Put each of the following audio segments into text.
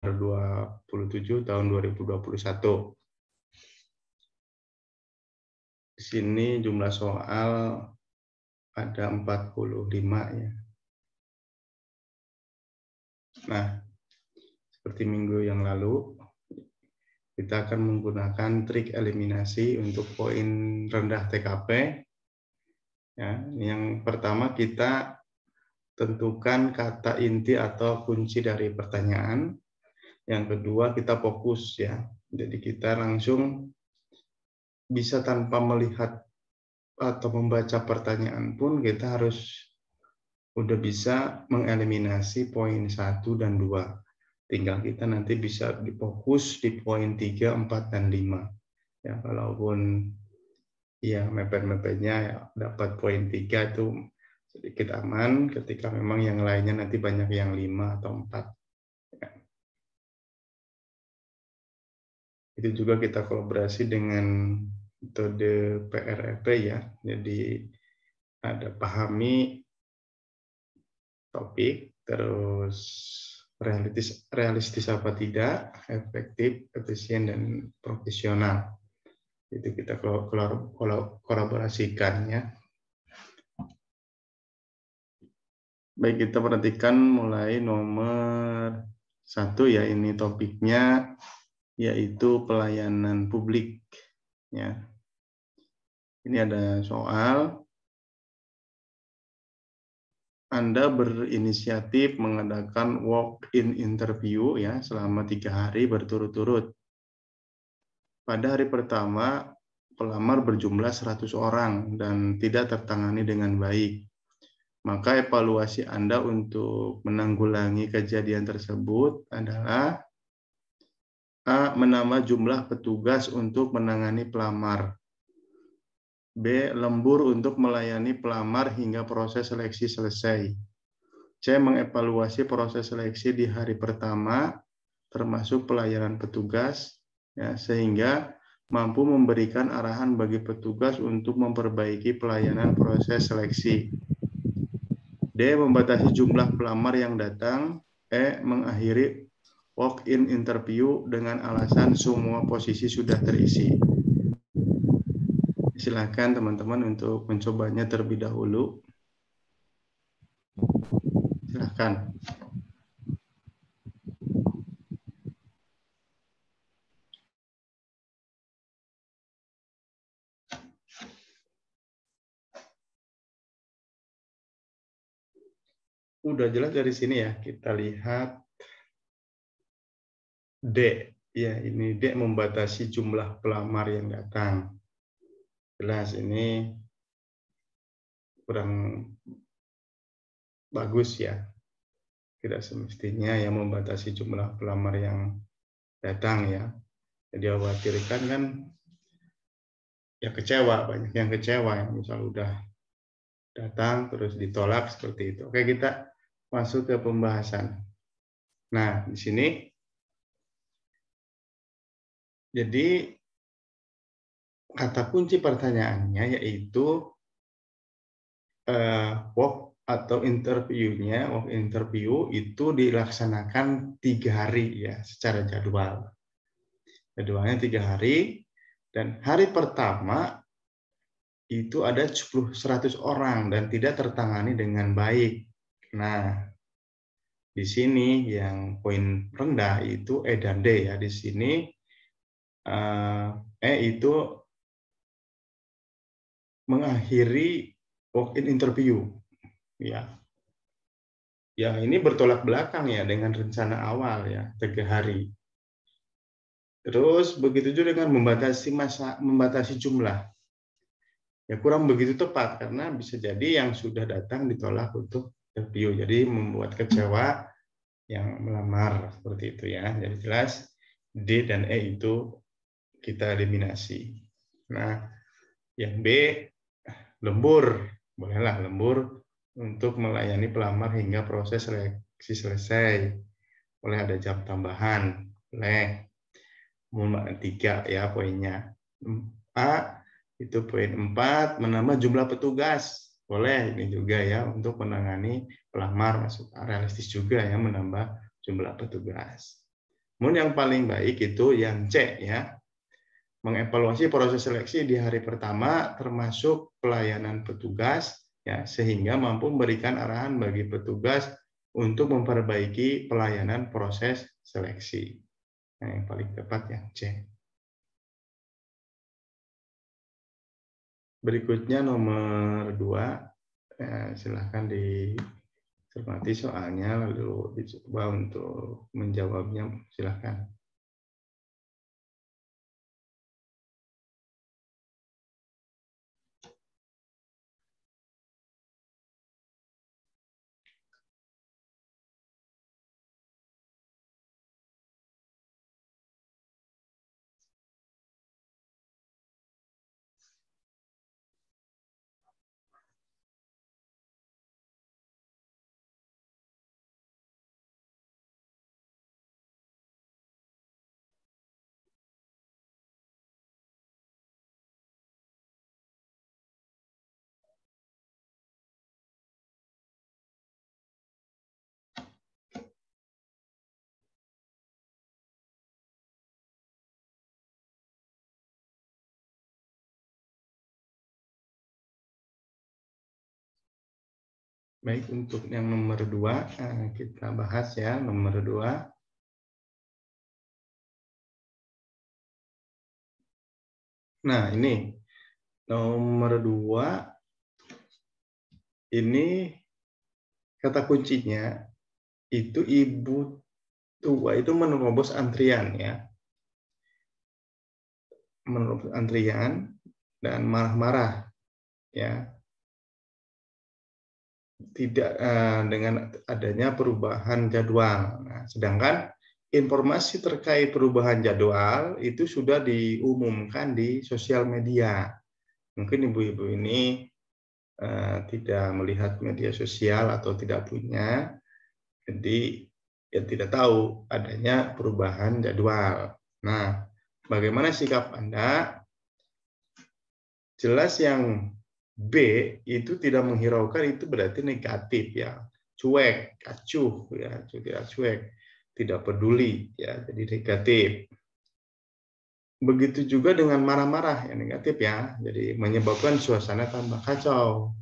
27 tahun 2021. Di sini jumlah soal ada 45 ya. Nah, seperti minggu yang lalu, kita akan menggunakan trik eliminasi untuk poin rendah TKP. Ya, yang pertama kita tentukan kata inti atau kunci dari pertanyaan. Yang kedua kita fokus ya. Jadi kita langsung bisa tanpa melihat atau membaca pertanyaan pun kita harus udah bisa mengeliminasi poin 1 dan 2. Tinggal kita nanti bisa difokus di poin 3, 4, dan 5. Ya, walaupun ya mepet-mepetnya ya, dapat poin 3 itu sedikit aman ketika memang yang lainnya nanti banyak yang 5 atau 4. Ya. Itu juga kita kolaborasi dengan metode PREP ya. Jadi ada pahami topik, terus realistis apa tidak, efektif, efisien, dan profesional. Itu kita kolaborasikan ya. Baik, kita perhatikan mulai nomor 1 ya, ini topiknya yaitu pelayanan publik ya. Ini ada soal, Anda berinisiatif mengadakan walk-in interview ya selama 3 hari berturut-turut. Pada hari pertama, pelamar berjumlah 100 orang dan tidak tertangani dengan baik. Maka evaluasi Anda untuk menanggulangi kejadian tersebut adalah A. Menambah jumlah petugas untuk menangani pelamar. B. Lembur untuk melayani pelamar hingga proses seleksi selesai. C. Mengevaluasi proses seleksi di hari pertama, termasuk pelayanan petugas, ya, sehingga mampu memberikan arahan bagi petugas untuk memperbaiki pelayanan proses seleksi. D. Membatasi jumlah pelamar yang datang. E. Mengakhiri walk-in interview dengan alasan semua posisi sudah terisi. Silakan teman-teman untuk mencobanya terlebih dahulu. Silakan. Udah jelas dari sini ya, kita lihat D. Ya, ini D membatasi jumlah pelamar yang datang. Jelas ini kurang bagus ya. Tidak semestinya yang membatasi jumlah pelamar yang datang ya. Jadi khawatirkan kan ya kecewa, banyak yang kecewa yang misal udah datang terus ditolak seperti itu. Oke, kita masuk ke pembahasan. Nah, di sini jadi kata kunci pertanyaannya yaitu walk atau interviewnya, walk interview itu dilaksanakan 3 hari ya secara jadwal. Jadwalnya 3 hari dan hari pertama itu ada 100 orang dan tidak tertangani dengan baik. Nah, di sini yang poin rendah itu E dan D ya. Di sini E itu mengakhiri walk-in interview. Ya. Ya, ini bertolak belakang ya dengan rencana awal ya, 3 hari. Terus begitu juga dengan membatasi jumlah. Ya kurang begitu tepat karena bisa jadi yang sudah datang ditolak untuk interview. Jadi membuat kecewa yang melamar seperti itu ya. Jadi jelas D dan E itu kita eliminasi. Nah, yang B lembur. Bolehlah lembur untuk melayani pelamar hingga proses seleksi selesai. Boleh ada jam tambahan. Boleh. 3 ya poinnya. A itu poin 4, menambah jumlah petugas. Boleh ini juga ya untuk menangani pelamar, masuk realistis juga ya menambah jumlah petugas. Namun yang paling baik itu yang C ya, mengevaluasi proses seleksi di hari pertama termasuk pelayanan petugas ya, sehingga mampu memberikan arahan bagi petugas untuk memperbaiki pelayanan proses seleksi. Nah, yang paling tepat yang C. Berikutnya nomor 2, silahkan dicermati soalnya lalu dicoba untuk menjawabnya, silahkan. Baik, untuk yang nomor 2 kita bahas ya, nomor 2. Nah, ini nomor 2 ini kata kuncinya itu ibu tua itu menerobos antrian ya. Menerobos antrian dan marah-marah ya. Tidak dengan adanya perubahan jadwal. Nah, sedangkan informasi terkait perubahan jadwal itu sudah diumumkan di sosial media. Mungkin ibu-ibu ini tidak melihat media sosial atau tidak punya, jadi ya tidak tahu adanya perubahan jadwal. Nah, bagaimana sikap Anda? Jelas yang B itu tidak menghiraukan, itu berarti negatif ya, cuek, acuh ya, tidak cuek, tidak peduli ya, jadi negatif. Begitu juga dengan marah-marah yang negatif ya, jadi menyebabkan suasana tambah kacau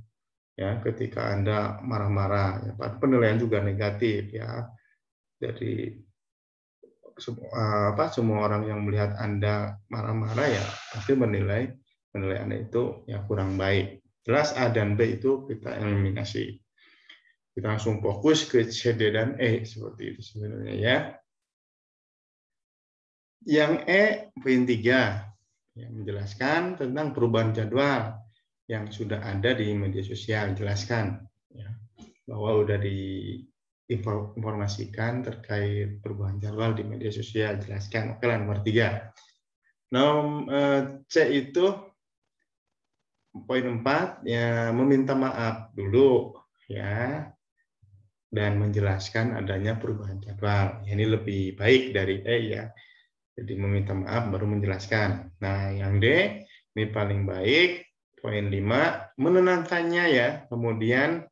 ya ketika Anda marah-marah ya, penilaian juga negatif ya. Jadi semua orang yang melihat Anda marah-marah ya pasti menilai Anda itu ya kurang baik. Jelas A dan B itu kita eliminasi. Kita langsung fokus ke C, D, dan E seperti itu sebenarnya ya. Yang E poin 3 yang menjelaskan tentang perubahan jadwal yang sudah ada di media sosial, jelaskan ya, bahwa sudah diinformasikan terkait perubahan jadwal di media sosial, jelaskan. Oke lah, nomor 3. C itu poin 4 ya, meminta maaf dulu ya dan menjelaskan adanya perubahan jadwal. Ini lebih baik dari E ya. Jadi meminta maaf baru menjelaskan. Nah, yang D ini paling baik, poin 5 menenangkannya ya, kemudian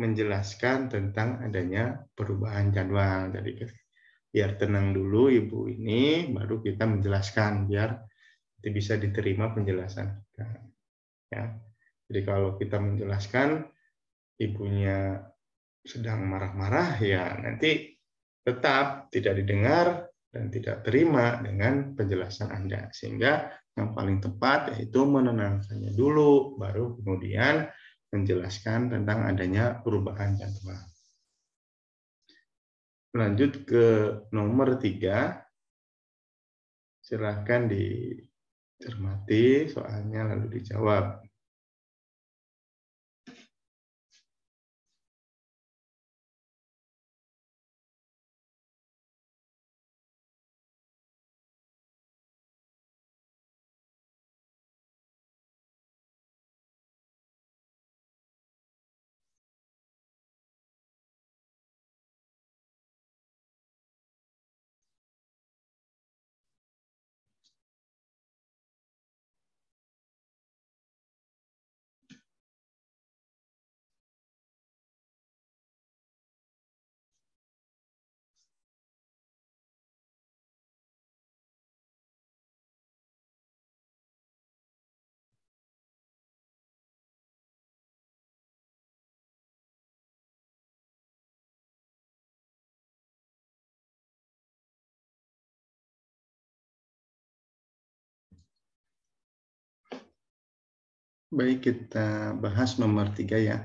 menjelaskan tentang adanya perubahan jadwal. Jadi biar tenang dulu ibu ini, baru kita menjelaskan biar bisa diterima penjelasan kita. Ya. Jadi kalau kita menjelaskan ibunya sedang marah-marah, ya nanti tetap tidak didengar dan tidak terima dengan penjelasan Anda. Sehingga yang paling tepat yaitu menenangkannya dulu, baru kemudian menjelaskan tentang adanya perubahan jadwal. Lanjut ke nomor 3. Silahkan dicermati soalnya lalu dijawab. Baik, kita bahas nomor 3 ya.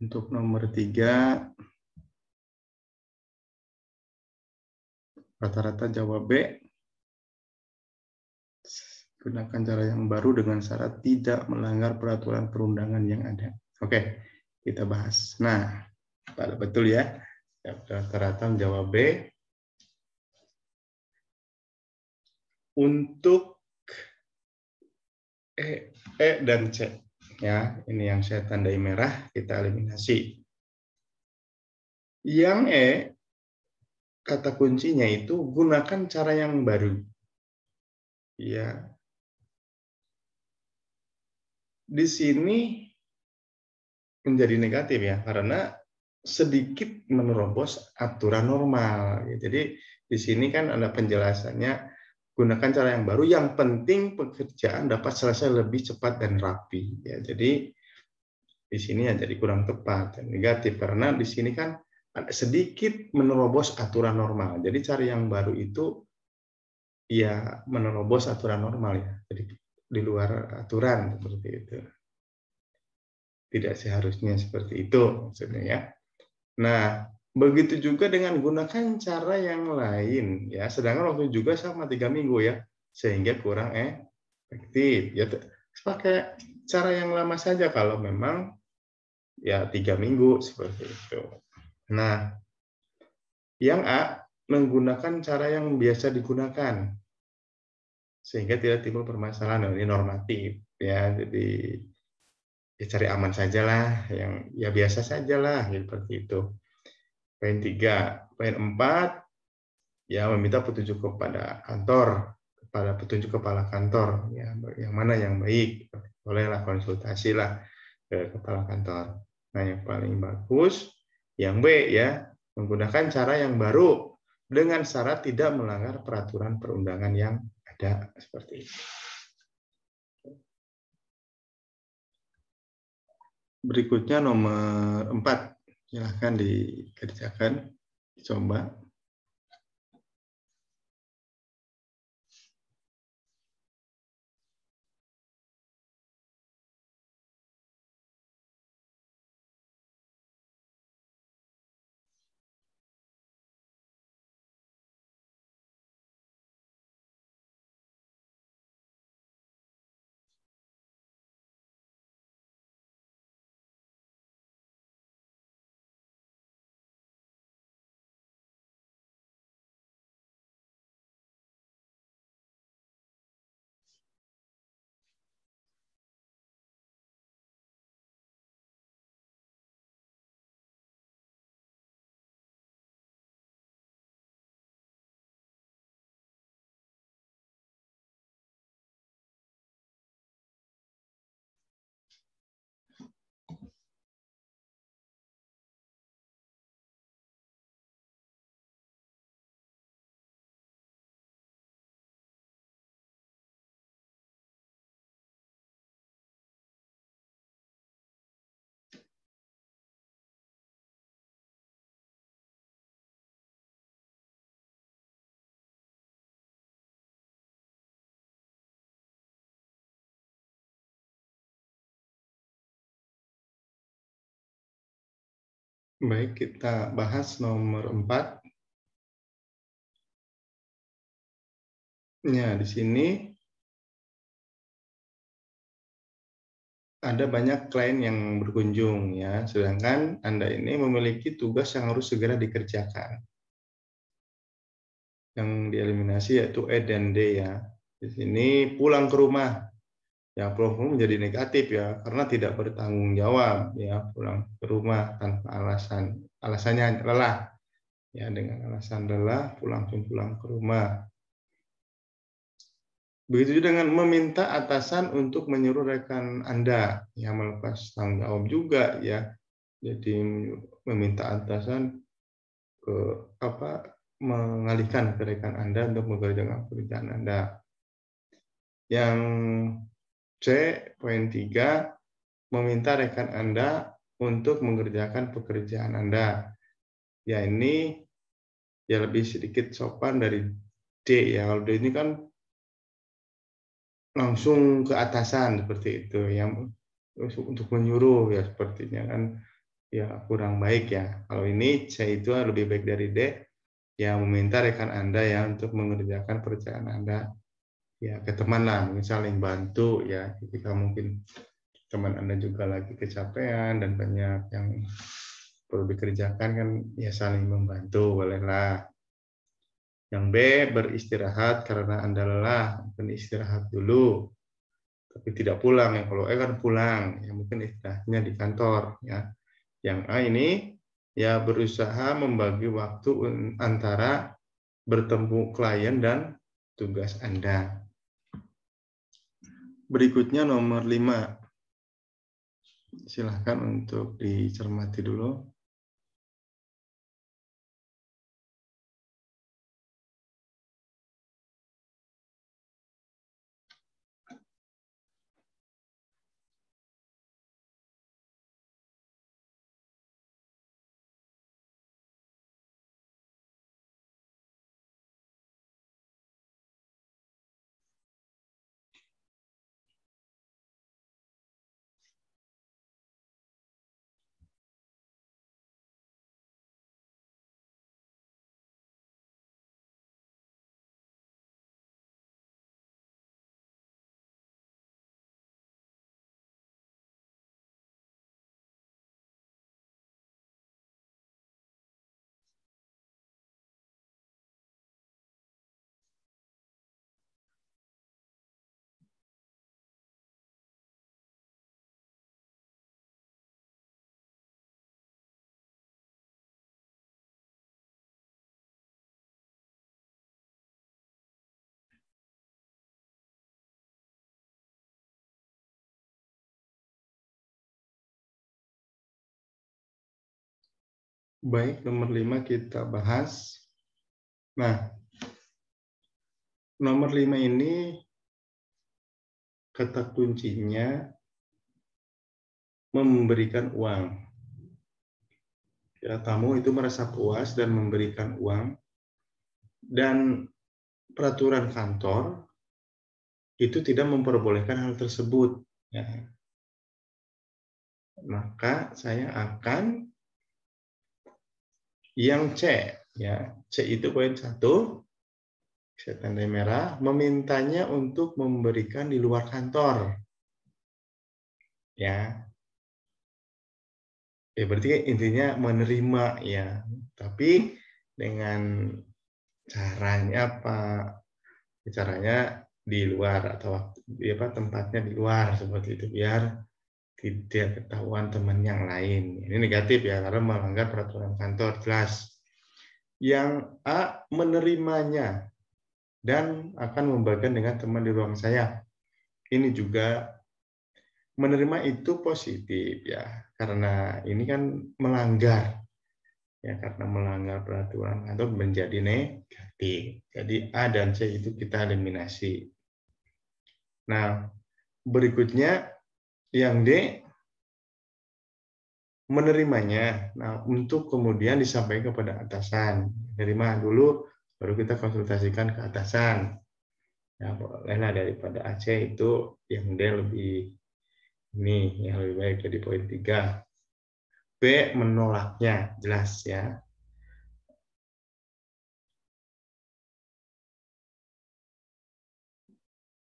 Untuk nomor 3, rata-rata jawab B. Gunakan cara yang baru dengan syarat tidak melanggar peraturan perundangan yang ada. Oke, kita bahas. Nah, pada betul ya. Rata-rata menjawab B. Untuk E dan C. Ya, ini yang saya tandai merah, kita eliminasi. Yang E, kata kuncinya itu gunakan cara yang baru. Ya, di sini menjadi negatif ya, karena sedikit menerobos aturan normal. Jadi di sini kan ada penjelasannya, gunakan cara yang baru, yang penting pekerjaan dapat selesai lebih cepat dan rapi. Ya, jadi di sini ya jadi kurang tepat dan negatif, karena di sini kan ada sedikit menerobos aturan normal. Jadi cara yang baru itu ya menerobos aturan normal ya, jadi di luar aturan seperti itu. Tidak seharusnya seperti itu maksudnya ya. Nah, begitu juga dengan gunakan cara yang lain ya, sedangkan waktu juga sama 3 minggu ya, sehingga kurang efektif. Ya pakai cara yang lama saja kalau memang ya 3 minggu seperti itu. Nah, yang A, menggunakan cara yang biasa digunakan sehingga tidak timbul permasalahan. Nah, ini normatif ya, jadi ya cari aman sajalah, yang ya biasa sajalah seperti itu. Poin 3, poin 4, ya meminta petunjuk kepada kantor, kepada petunjuk kepala kantor, ya yang mana yang baik, bolehlah konsultasilah ke kepala kantor. Nah, yang paling bagus yang B ya, menggunakan cara yang baru dengan syarat tidak melanggar peraturan perundangan yang ada seperti itu. Berikutnya nomor 4, silahkan dikerjakan, coba. Baik, kita bahas nomor 4. Ya, di sini ada banyak klien yang berkunjung ya, sedangkan Anda ini memiliki tugas yang harus segera dikerjakan. Yang dieliminasi yaitu E dan D ya. Di sini pulang ke rumah. Ya, pulang ke rumah menjadi negatif ya, karena tidak bertanggung jawab ya, pulang ke rumah tanpa alasan. Alasannya lelah. Ya, dengan alasan lelah pulang ke rumah. Begitu juga dengan meminta atasan untuk menyuruh rekan Anda yang melepas tanggung jawab juga ya. Jadi meminta atasan ke mengalihkan ke rekan Anda untuk mengerjakan pekerjaan Anda. Yang C, poin 3, meminta rekan Anda untuk mengerjakan pekerjaan Anda. Ya, ini ya lebih sedikit sopan dari D ya. Kalau D ini kan langsung ke atasan seperti itu, yang untuk menyuruh ya sepertinya kan ya kurang baik ya. Kalau ini C itu lebih baik dari D, yang meminta rekan Anda ya untuk mengerjakan pekerjaan Anda ya ke teman lah, mungkin saling bantu ya ketika mungkin teman Anda juga lagi kecapean dan banyak yang perlu dikerjakan kan ya saling membantu bolehlah. Yang B, beristirahat karena Anda lelah, mungkin istirahat dulu tapi tidak pulang ya. Kalau E kan pulang ya, mungkin istirahatnya di kantor ya. Yang A ini ya berusaha membagi waktu antara bertemu klien dan tugas Anda. Berikutnya nomor 5. Silahkan untuk dicermati dulu. Baik, nomor 5 kita bahas. Nah, nomor 5 ini kata kuncinya memberikan uang. Ya, tamu itu merasa puas dan memberikan uang. Dan peraturan kantor itu tidak memperbolehkan hal tersebut. Ya. Maka saya akan yang C. Ya, C itu poin 1. Saya tandai merah, memintanya untuk memberikan di luar kantor. Ya, ya berarti intinya menerima ya. Tapi dengan caranya apa? Caranya di luar atau tempatnya di luar seperti itu biar tidak ketahuan teman yang lain. Ini negatif ya karena melanggar peraturan kantor jelas. Yang A, menerimanya dan akan membagikan dengan teman di ruang saya. Ini juga menerima itu positif ya, karena ini kan melanggar ya, karena melanggar peraturan kantor menjadi negatif. Jadi A dan C itu kita eliminasi. Nah, berikutnya yang D, menerimanya. Nah, untuk kemudian disampaikan kepada atasan. Terima dulu, baru kita konsultasikan ke atasan. Ya, bolehlah daripada AC itu yang D lebih ini yang lebih baik, jadi poin 3. B, menolaknya, jelas ya.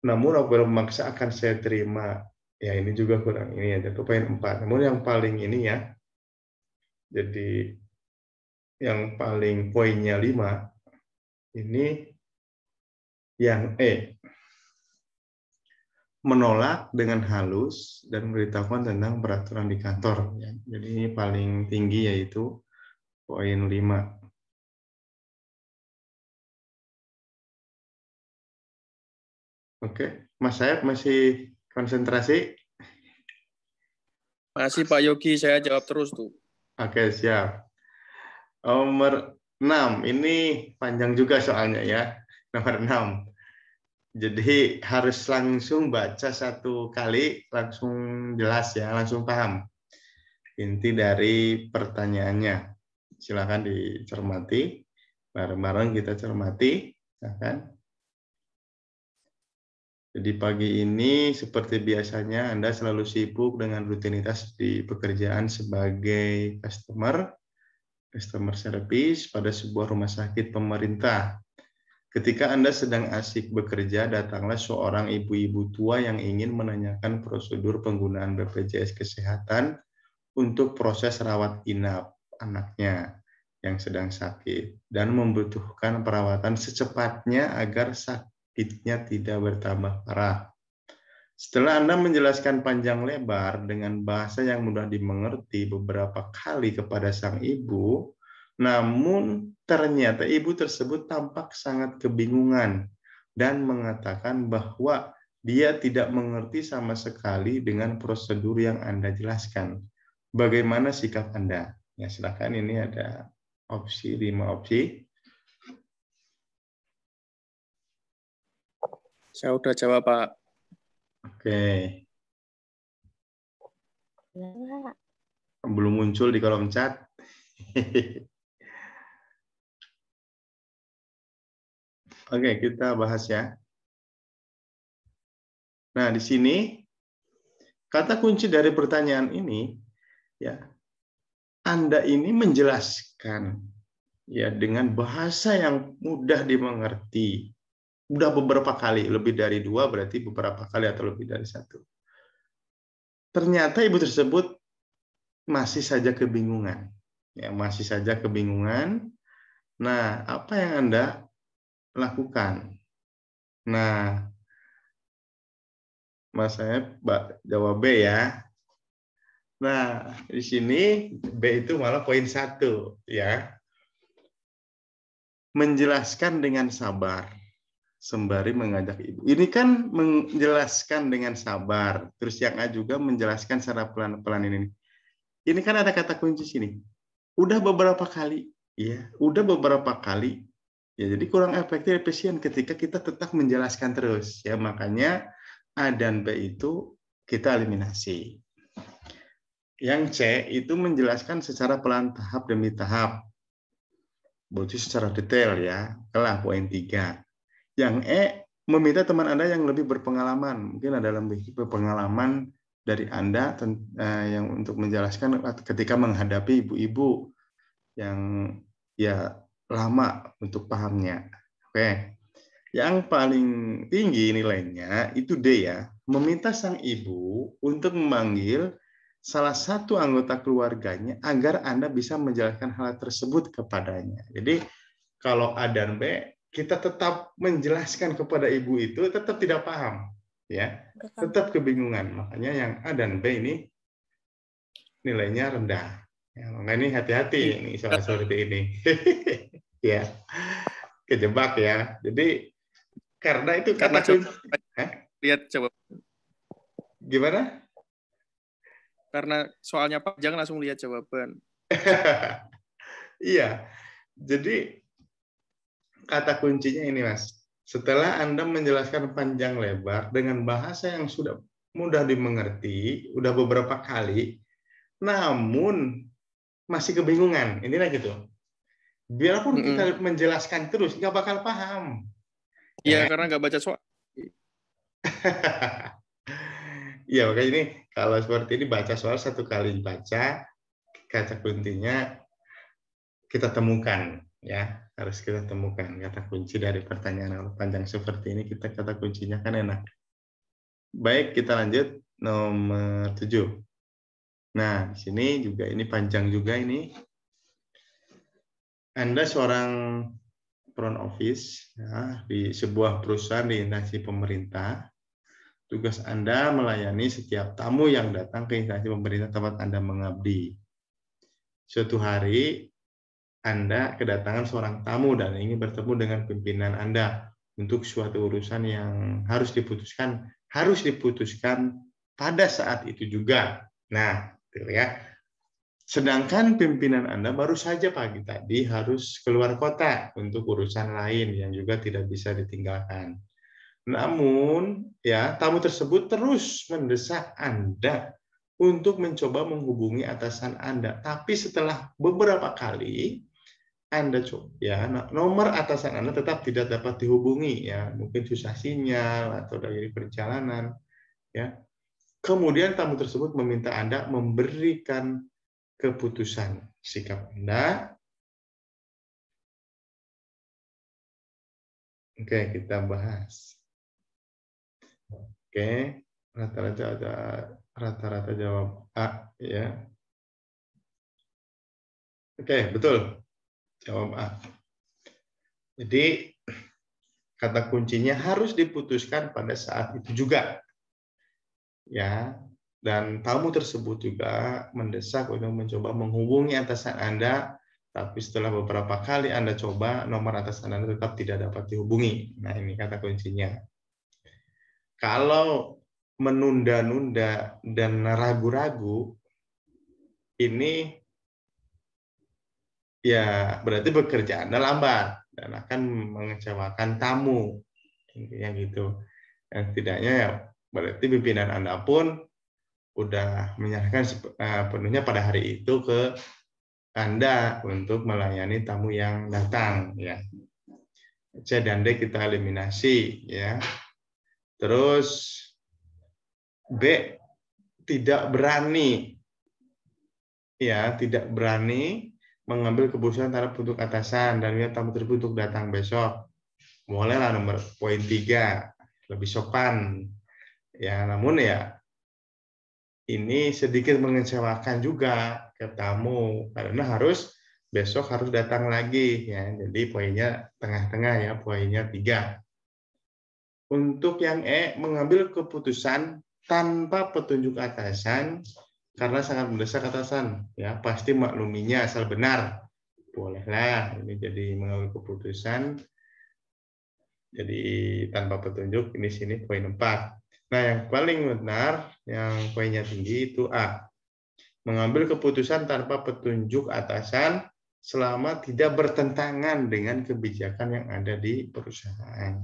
Namun apabila memaksa akan saya terima. Ya ini juga kurang ini ya, itu poin 4. Namun yang paling ini ya, jadi yang paling poinnya 5, ini yang E. Menolak dengan halus dan memberitahukan tentang peraturan di kantor. Jadi ini paling tinggi yaitu poin 5. Oke, Mas Sayap masih konsentrasi? Masih Pak Yogi, saya jawab terus tuh. Oke, siap. Nomor 6, ini panjang juga soalnya ya. Nomor 6. Jadi harus langsung baca satu kali, langsung jelas ya, langsung paham inti dari pertanyaannya. Silakan dicermati, bareng-bareng kita cermati, ya kan? Jadi pagi ini seperti biasanya Anda selalu sibuk dengan rutinitas di pekerjaan sebagai customer service pada sebuah rumah sakit pemerintah. Ketika Anda sedang asik bekerja, datanglah seorang ibu-ibu tua yang ingin menanyakan prosedur penggunaan BPJS Kesehatan untuk proses rawat inap anaknya yang sedang sakit dan membutuhkan perawatan secepatnya agar sakitnya tidak bertambah parah. Setelah Anda menjelaskan panjang lebar dengan bahasa yang mudah dimengerti beberapa kali kepada sang ibu, namun ternyata ibu tersebut tampak sangat kebingungan dan mengatakan bahwa dia tidak mengerti sama sekali dengan prosedur yang Anda jelaskan. Bagaimana sikap Anda? Ya, silakan, ini ada 5 opsi. Saya udah jawab, Pak. Oke. Belum muncul di kolom chat. Oke, kita bahas ya. Nah, di sini kata kunci dari pertanyaan ini, ya, Anda ini menjelaskan ya dengan bahasa yang mudah dimengerti. Udah beberapa kali, lebih dari 2 berarti beberapa kali atau lebih dari 1. Ternyata ibu tersebut masih saja kebingungan. Ya, masih saja kebingungan. Nah, apa yang Anda lakukan? Nah, Mas saya jawab B ya. Nah, di sini B itu malah poin 1 ya. Menjelaskan dengan sabar sembari mengajak ibu. Ini kan menjelaskan dengan sabar. Terus yang A juga menjelaskan secara pelan-pelan ini. Ini kan ada kata kunci sini. Udah beberapa kali, ya. Udah beberapa kali. Ya, jadi kurang efisien ketika kita tetap menjelaskan terus. Ya, makanya A dan B itu kita eliminasi. Yang C itu menjelaskan secara pelan tahap demi tahap. Berarti secara detail ya. Kelah poin 3. Yang E meminta teman Anda yang lebih berpengalaman. Mungkin ada lebih berpengalaman dari Anda yang untuk menjelaskan ketika menghadapi ibu-ibu yang ya lama untuk pahamnya. Oke. Yang paling tinggi nilainya itu D ya, meminta sang ibu untuk memanggil salah satu anggota keluarganya agar Anda bisa menjelaskan hal tersebut kepadanya. Jadi kalau A dan B, kita tetap menjelaskan kepada ibu itu tetap tidak paham, ya, tetap kebingungan. Makanya yang A dan B ini nilainya rendah. Ya, makanya ini hati-hati ini soal seperti ini. Ya, kejebak ya. Jadi karena itu kata kunci. Lihat coba. Gimana? Karena soalnya panjang langsung lihat jawaban. Iya. Jadi kata kuncinya ini, Mas. Setelah Anda menjelaskan panjang lebar dengan bahasa yang sudah mudah dimengerti, udah beberapa kali, namun masih kebingungan. Inilah gitu. Biarpun kita menjelaskan terus, nggak bakal paham. Iya, karena nggak baca soal. Iya, makanya ini kalau seperti ini baca soal 1 kali baca, kata kuncinya kita temukan, ya, harus kita temukan kata kunci dari pertanyaan panjang seperti ini. Kita kata kuncinya kan enak. Baik, kita lanjut nomor 7. Nah, di sini juga ini panjang juga ini. Anda seorang front office ya, di sebuah perusahaan di instansi pemerintah. Tugas Anda melayani setiap tamu yang datang ke instansi pemerintah tempat Anda mengabdi. Suatu hari Anda kedatangan seorang tamu dan ingin bertemu dengan pimpinan Anda untuk suatu urusan yang harus diputuskan pada saat itu juga. Nah, ya. Sedangkan pimpinan Anda baru saja pagi tadi harus keluar kota untuk urusan lain yang juga tidak bisa ditinggalkan. Namun, ya, tamu tersebut terus mendesak Anda untuk mencoba menghubungi atasan Anda. Tapi setelah beberapa kali, Anda coba ya, nomor atasan Anda tetap tidak dapat dihubungi ya, mungkin susah sinyal atau dari perjalanan ya. Kemudian tamu tersebut meminta Anda memberikan keputusan. Sikap Anda. Oke, kita bahas. Oke, rata-rata jawab A ya. Oke, betul. Jawab A. Jadi kata kuncinya harus diputuskan pada saat itu juga. Ya, dan tamu tersebut juga mendesak untuk mencoba menghubungi atasan Anda, tapi setelah beberapa kali Anda coba, nomor atasan Anda tetap tidak dapat dihubungi. Nah, ini kata kuncinya. Kalau menunda-nunda dan ragu-ragu, ini ya berarti bekerja Anda lambat dan akan mengecewakan tamu. Intinya gitu. Dan setidaknya ya berarti pimpinan Anda pun udah menyerahkan penuhnya pada hari itu ke Anda untuk melayani tamu yang datang ya. C dan D kita eliminasi ya. Terus B tidak berani ya, tidak berani mengambil keputusan terhadap untuk atasan dan minta tamu tersebut untuk datang besok. Bolehlah nomor poin 3, lebih sopan. Ya, namun ya ini sedikit mengecewakan juga ke tamu karena besok harus datang lagi ya. Jadi poinnya tengah-tengah ya, poinnya 3. Untuk yang E, mengambil keputusan tanpa petunjuk atasan karena sangat mendesak atasan ya, pasti makluminya asal benar. Bolehlah ini jadi mengambil keputusan jadi tanpa petunjuk, ini sini poin 4. Nah, yang paling benar, yang poinnya tinggi itu A. Mengambil keputusan tanpa petunjuk atasan selama tidak bertentangan dengan kebijakan yang ada di perusahaan.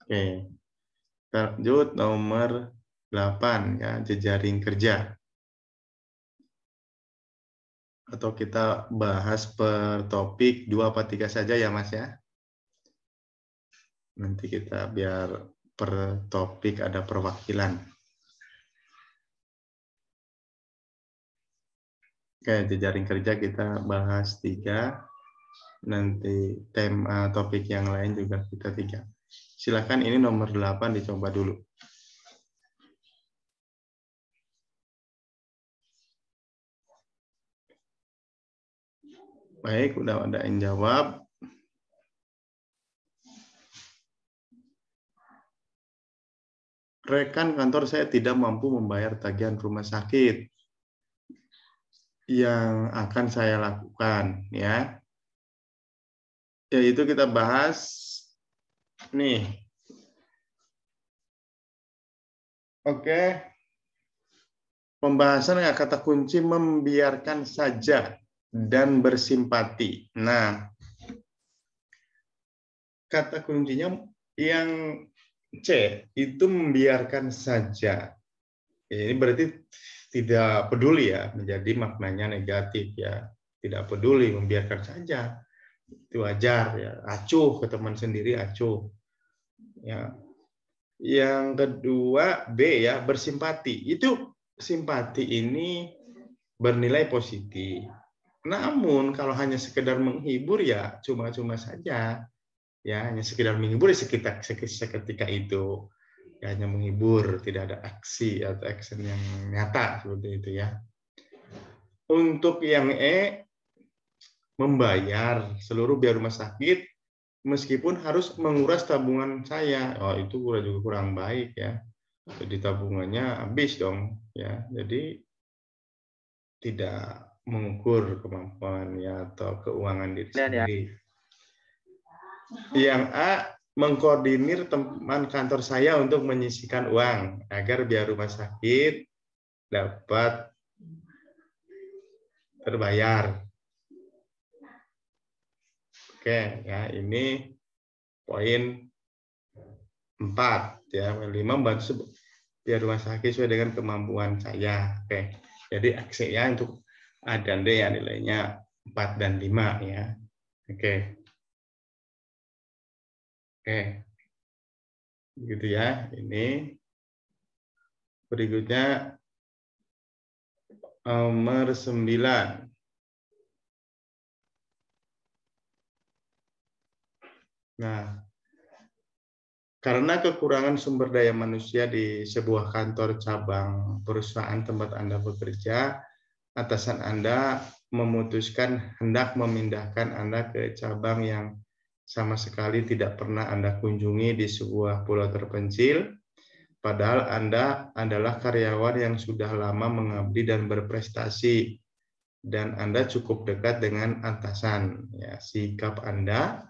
Oke. Lanjut nomor 8 ya, jejaring kerja. Atau kita bahas per topik 2 apa 3 saja ya, Mas ya. Nanti kita biar per topik ada perwakilan. Oke, jejaring kerja kita bahas 3. Nanti tema topik yang lain juga kita 3. Silakan ini nomor 8 dicoba dulu. Baik, udah ada yang jawab. Rekan kantor saya tidak mampu membayar tagihan rumah sakit yang akan saya lakukan ya. Yaitu kita bahas nih. Oke. Pembahasan yang kata kunci membiarkan saja dan bersimpati. Nah, kata kuncinya yang C itu membiarkan saja. Ini berarti tidak peduli ya, menjadi maknanya negatif ya. Tidak peduli, membiarkan saja. Itu wajar ya. Acuh ke teman sendiri, acuh. Ya. Yang kedua B ya, bersimpati. Itu simpati ini bernilai positif. Namun kalau hanya sekedar menghibur ya cuma-cuma saja. Ya, hanya sekedar menghibur seketika itu. Ya, hanya menghibur, tidak ada aksi atau action yang nyata seperti itu ya. Untuk yang E, membayar seluruh biaya rumah sakit meskipun harus menguras tabungan saya. Oh, itu juga kurang baik ya. Jadi tabungannya habis dong ya. Jadi tidak mengukur kemampuannya atau keuangan diri sendiri. Yang A, mengkoordinir teman kantor saya untuk menyisihkan uang agar biaya rumah sakit dapat terbayar. Oke, ya ini poin 4 ya. 5, membantu biaya rumah sakit sesuai dengan kemampuan saya. Oke. Jadi aksi ya untuk A dan D ya nilainya 4 dan 5 ya. Oke. Oke. Begitu ya. Ini berikutnya nomor 9. Nah, karena kekurangan sumber daya manusia di sebuah kantor cabang perusahaan tempat Anda bekerja, atasan Anda memutuskan hendak memindahkan Anda ke cabang yang sama sekali tidak pernah Anda kunjungi di sebuah pulau terpencil, padahal Anda adalah karyawan yang sudah lama mengabdi dan berprestasi, dan Anda cukup dekat dengan atasan. Ya, sikap Anda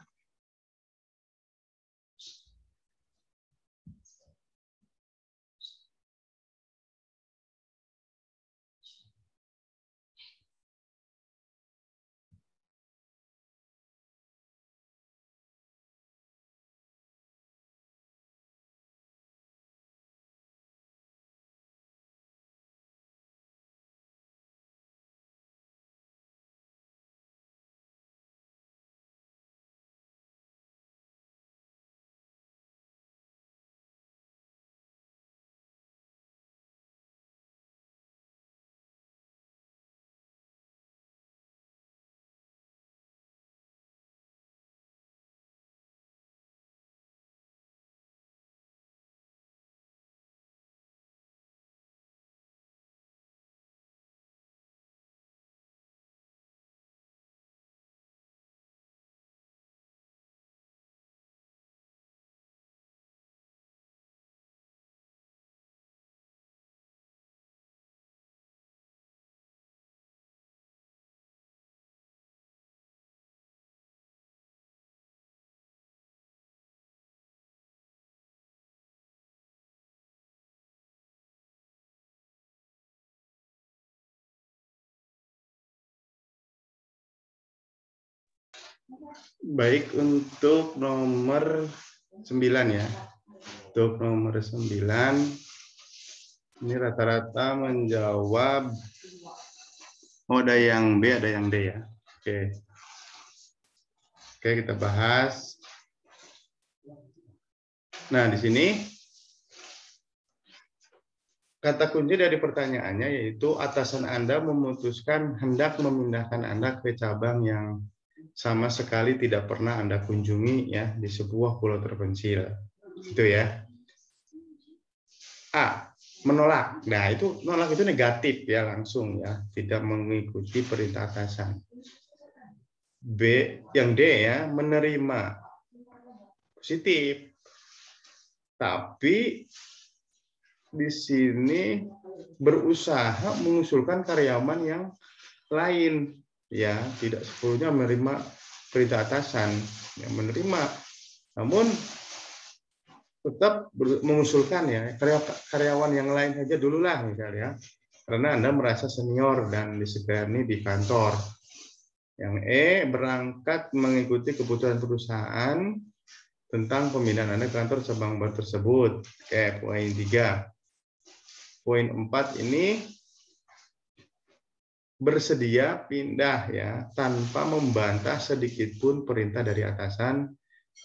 baik untuk nomor 9 ya. Untuk nomor 9 ini rata-rata menjawab, ada yang B, ada yang D ya. Oke. Oke, kita bahas. Nah, di sini kata kunci dari pertanyaannya yaitu atasan Anda memutuskan hendak memindahkan Anda ke cabang yang sama sekali tidak pernah Anda kunjungi ya di sebuah pulau terpencil. Itu ya. A, menolak. Nah, itu menolak itu negatif ya, langsung ya, tidak mengikuti perintah atasan. B, yang D ya, menerima. Positif. Tapi di sini berusaha mengusulkan karyawan yang lain ya, tidak sepenuhnya menerima perintah atasan, yang menerima, namun tetap mengusulkan ya karyawan yang lain saja dulu lah misalnya, karena Anda merasa senior dan disegani di kantor. Yang E, berangkat mengikuti kebutuhan perusahaan tentang pemindahan Anda ke kantor cabang baru tersebut. Oke, poin 3. Poin 4 ini bersedia pindah ya tanpa membantah sedikit pun perintah dari atasan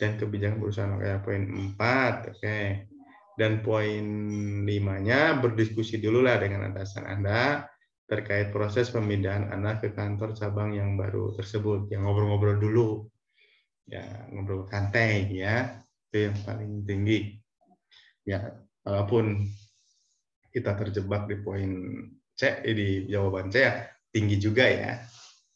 dan kebijakan perusahaan. Kayak poin 4, oke. Dan poin 5-nya berdiskusi dulu lah dengan atasan Anda terkait proses pemindahan Anda ke kantor cabang yang baru tersebut. Yang ngobrol-ngobrol dulu. Ya, ngobrol santai ya. Itu yang paling tinggi. Ya, walaupun kita terjebak di poin C, di jawaban C ya, tinggi juga ya.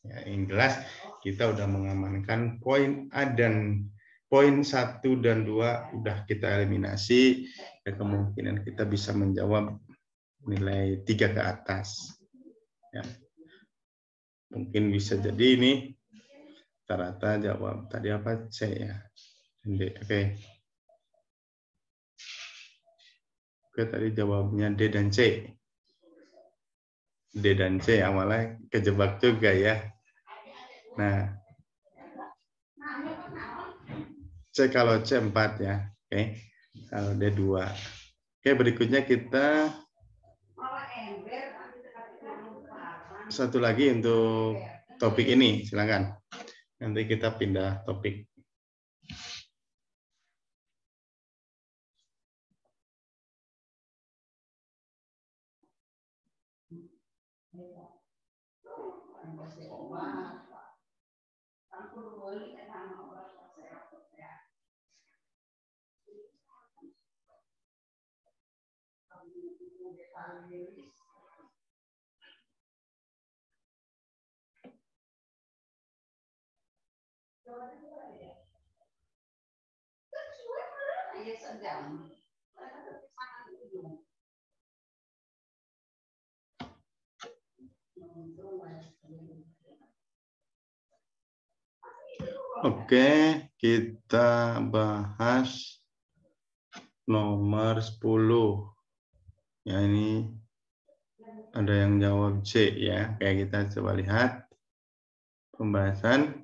Ya, yang jelas kita udah mengamankan poin A dan poin 1 dan 2 udah kita eliminasi, dan kemungkinan kita bisa menjawab nilai 3 ke atas. Ya. Mungkin bisa jadi ini rata-rata jawab tadi apa C ya. D. Oke. Oke, tadi jawabnya D dan C. D dan C awalnya kejebak juga ya. Nah, C kalau C 4 ya. Oke. Kalau D 2. Oke, berikutnya kita satu lagi untuk topik ini, silakan. Nanti kita pindah topik. Oke, kita bahas nomor 10. Ya, ini ada yang jawab C ya. Kayak kita coba lihat pembahasan.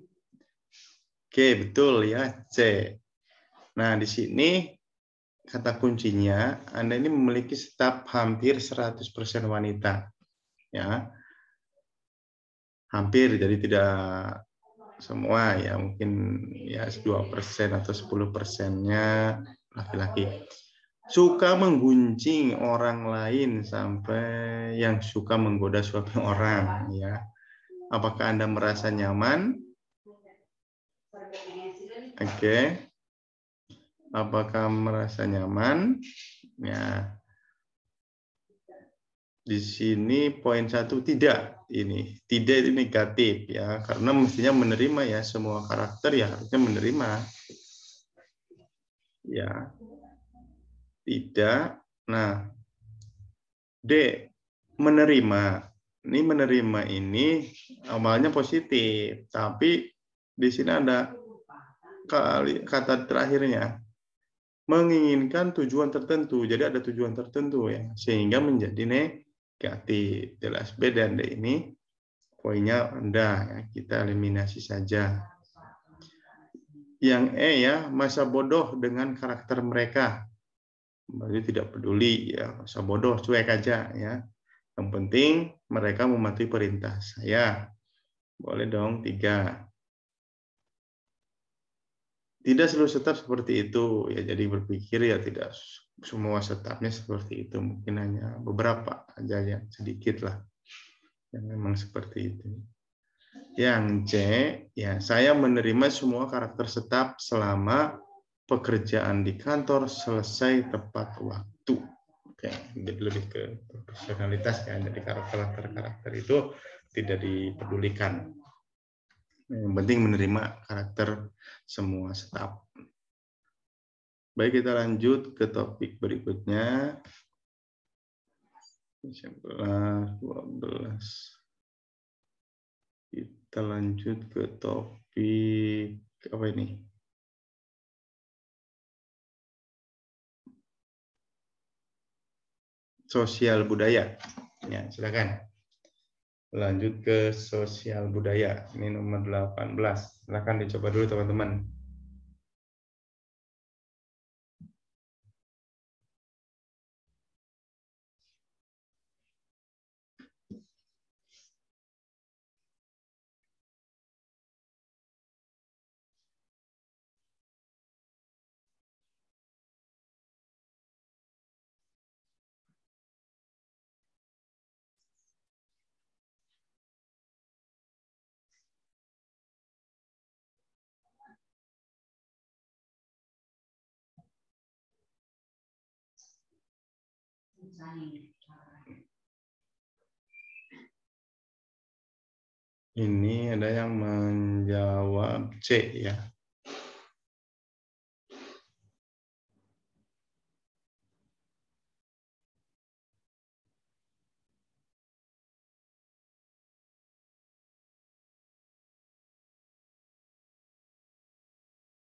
Oke, betul ya, C. Nah, di sini kata kuncinya Anda ini memiliki staf hampir 100% wanita. Ya. Hampir, jadi tidak semua ya, mungkin ya 2% atau 10%-nya laki-laki. Suka menggunjing orang lain sampai yang suka menggoda suami orang ya. Apakah Anda merasa nyaman? Oke. Apakah merasa nyaman? Ya. Di sini poin 1 tidak. Ini tidak, itu negatif ya, karena mestinya menerima ya, semua karakter ya harusnya menerima. Ya. Tidak. Nah, D, menerima. Ini menerima ini awalnya positif, tapi di sini ada kata terakhirnya menginginkan tujuan tertentu. Jadi ada tujuan tertentu ya, sehingga menjadi negatif. Jelas B dan D ini poinnya rendah ya, kita eliminasi saja. Yang E ya, masa bodoh dengan karakter mereka. Berarti tidak peduli ya, masa bodoh, cuek aja ya. Yang penting mereka mematuhi perintah saya. Boleh dong 3. Tidak seluruh staf seperti itu ya, jadi berpikir ya tidak semua stafnya seperti itu, mungkin hanya beberapa aja yang sedikit lah yang memang seperti itu. Yang C ya, saya menerima semua karakter staf selama pekerjaan di kantor selesai tepat waktu. Oke, jadi lebih ke profesionalitas ya, jadi karakter itu tidak dipedulikan. Yang penting menerima karakter semua staf. Baik, kita lanjut ke topik berikutnya. 11, 12. Kita lanjut ke topik apa ini? Sosial budaya. Ya, silakan. Lanjut ke sosial budaya. Ini nomor 18. Silakan dicoba dulu teman-teman. Ini ada yang menjawab C ya.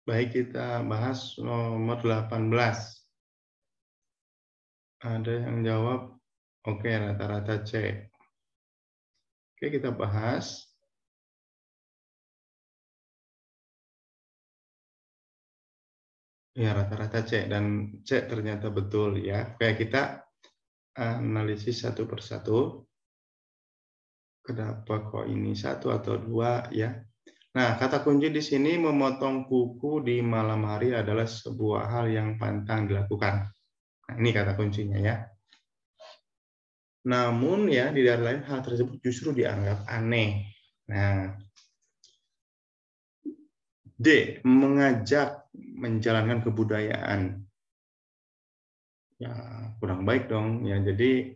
Baik, kita bahas nomor 18. Ada yang jawab oke, rata-rata C. Oke, kita bahas. Ya, rata-rata C, dan C ternyata betul ya. Kayak kita analisis satu persatu. Kenapa kok ini 1 atau 2 ya? Nah, kata kunci di sini memotong kuku di malam hari adalah sebuah hal yang pantang dilakukan. Nah, ini kata kuncinya ya. Namun ya di daerah lain hal tersebut justru dianggap aneh. Nah, D. Mengajak menjalankan kebudayaan. Ya, kurang baik dong. Ya, jadi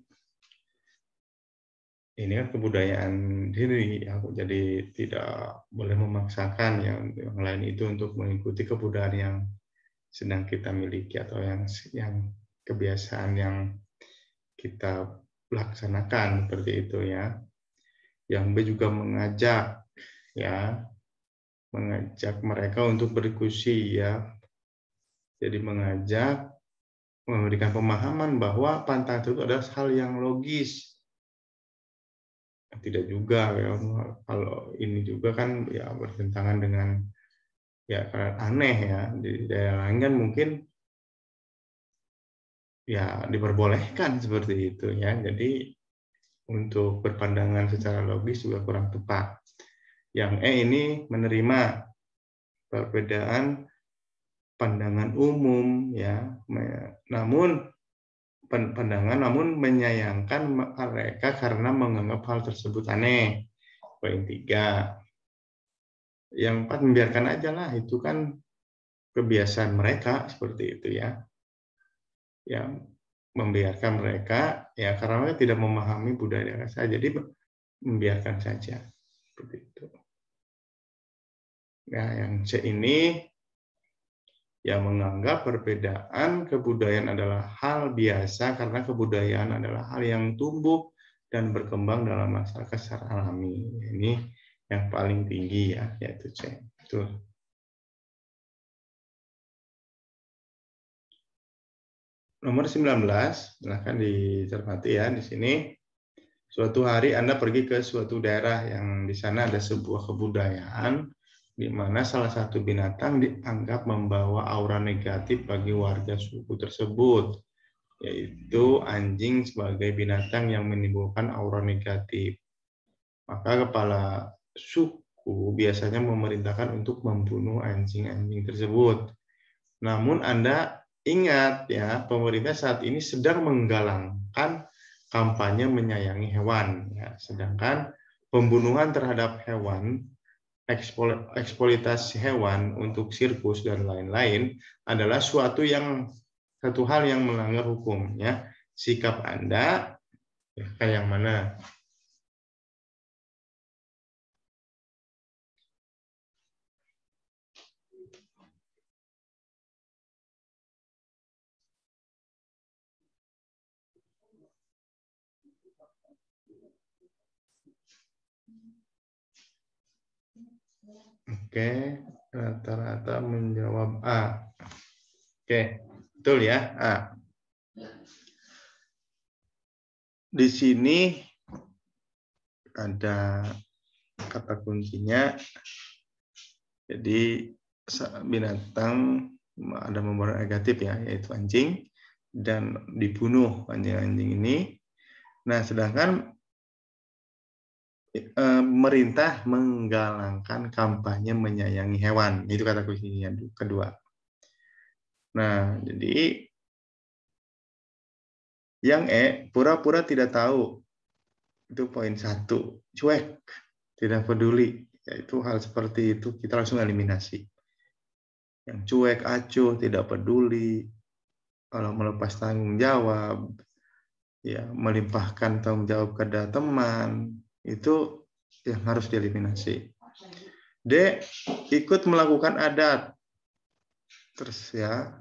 ini kan kebudayaan diri, ya, jadi tidak boleh memaksakan yang lain itu untuk mengikuti kebudayaan yang sedang kita miliki atau yang kebiasaan yang kita laksanakan seperti itu ya. Yang B juga mengajak ya, mengajak mereka untuk berdiskusi ya. Jadi mengajak memberikan pemahaman bahwa pantangan itu adalah hal yang logis. Tidak juga ya, kalau ini juga kan ya bertentangan dengan ya aneh ya. Di daerah lain kan mungkin ya diperbolehkan seperti itu ya. Jadi untuk berpandangan secara logis juga kurang tepat. Yang E ini menerima perbedaan pandangan umum ya, namun menyayangkan mereka karena menganggap hal tersebut aneh. Poin 3. Yang 4, membiarkan aja lah, itu kan kebiasaan mereka seperti itu ya. Yang membiarkan mereka ya karena mereka tidak memahami budaya saya, jadi membiarkan saja seperti itu. Nah, yang C ini yang menganggap perbedaan kebudayaan adalah hal biasa karena kebudayaan adalah hal yang tumbuh dan berkembang dalam masyarakat secara alami. Ini yang paling tinggi ya, yaitu C. Betul. Nomor 19, silahkan dicermati ya di sini. Suatu hari Anda pergi ke suatu daerah yang di sana ada sebuah kebudayaan di mana salah satu binatang dianggap membawa aura negatif bagi warga suku tersebut, yaitu anjing sebagai binatang yang menimbulkan aura negatif. Maka kepala suku biasanya memerintahkan untuk membunuh anjing-anjing tersebut. Namun Anda ingat ya, pemerintah saat ini sedang menggalangkan kampanye menyayangi hewan. Ya. Sedangkan pembunuhan terhadap hewan, eksploitasi hewan untuk sirkus dan lain-lain adalah satu hal yang melanggar hukum. Ya. Sikap Anda ya, kayak yang mana? Oke, rata-rata menjawab A. Oke, betul ya, A. Di sini ada kata kuncinya. Jadi binatang ada membawa negatif ya, yaitu anjing, dan dibunuh anjing-anjing ini. Nah, sedangkan pemerintah menggalangkan kampanye menyayangi hewan. Itu kata kuncinya kedua. Nah, jadi yang E, pura-pura tidak tahu. Itu poin 1. Cuek, tidak peduli. Yaitu hal seperti itu kita langsung eliminasi. Yang cuek, acuh, tidak peduli, kalau melepas tanggung jawab, ya melimpahkan tanggung jawab ke teman, itu yang harus dieliminasi. D, ikut melakukan adat. Terus ya,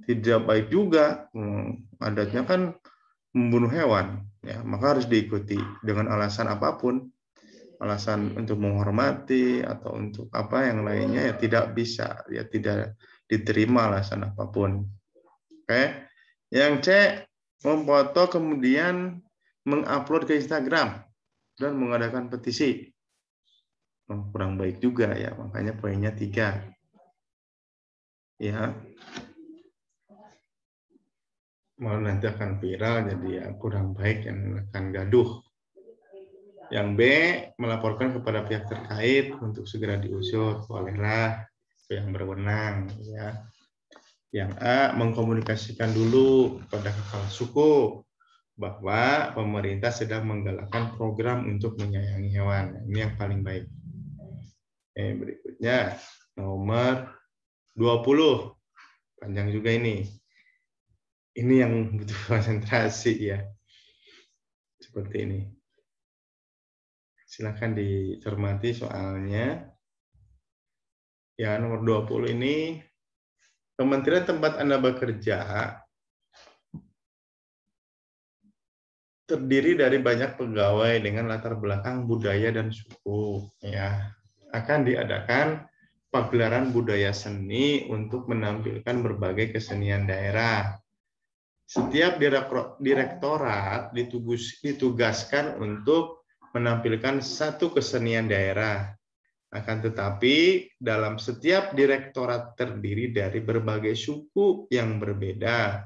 tidak baik juga. Adatnya kan membunuh hewan, ya, maka harus diikuti dengan alasan apapun. Alasan untuk menghormati atau untuk apa yang lainnya ya tidak bisa, ya tidak diterima alasan apapun. Oke. Yang C, memfoto kemudian mengupload ke Instagram dan mengadakan petisi. Kurang baik juga ya, makanya poinnya 3. Ya. Malah nanti akan viral, jadi ya kurang baik, yang akan gaduh. Yang B, melaporkan kepada pihak terkait untuk segera diusut, olehlah yang berwenang. Ya. Yang A, mengkomunikasikan dulu kepada kepala suku bahwa pemerintah sedang menggalakkan program untuk menyayangi hewan. Ini yang paling baik. Berikutnya, nomor 20. Panjang juga ini. Ini yang butuh konsentrasi ya. Seperti ini. Silakan dicermati soalnya. Ya, nomor 20 ini, kementerian tempat Anda bekerja terdiri dari banyak pegawai dengan latar belakang budaya dan suku. Ya, akan diadakan pagelaran budaya seni untuk menampilkan berbagai kesenian daerah. Setiap direktorat ditugaskan untuk menampilkan satu kesenian daerah. Akan tetapi, dalam setiap direktorat terdiri dari berbagai suku yang berbeda,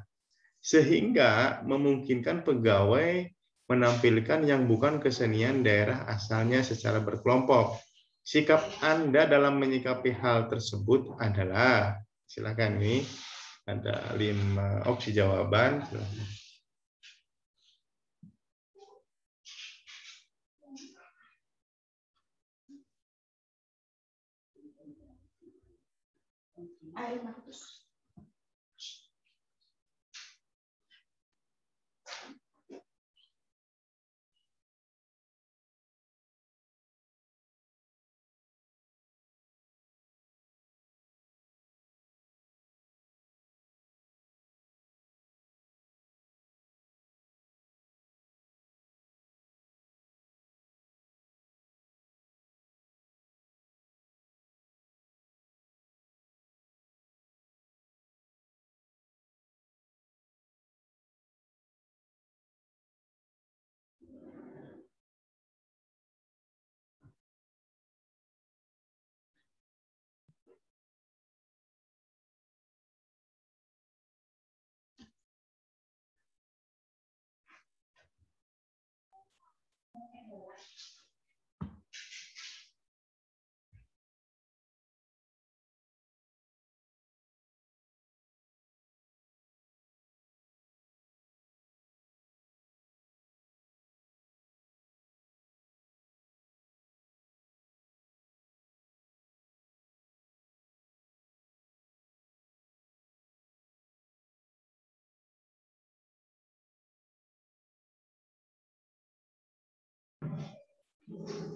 sehingga memungkinkan pegawai menampilkan yang bukan kesenian daerah asalnya secara berkelompok. Sikap Anda dalam menyikapi hal tersebut adalah, silakan ini, ada 5 opsi jawaban.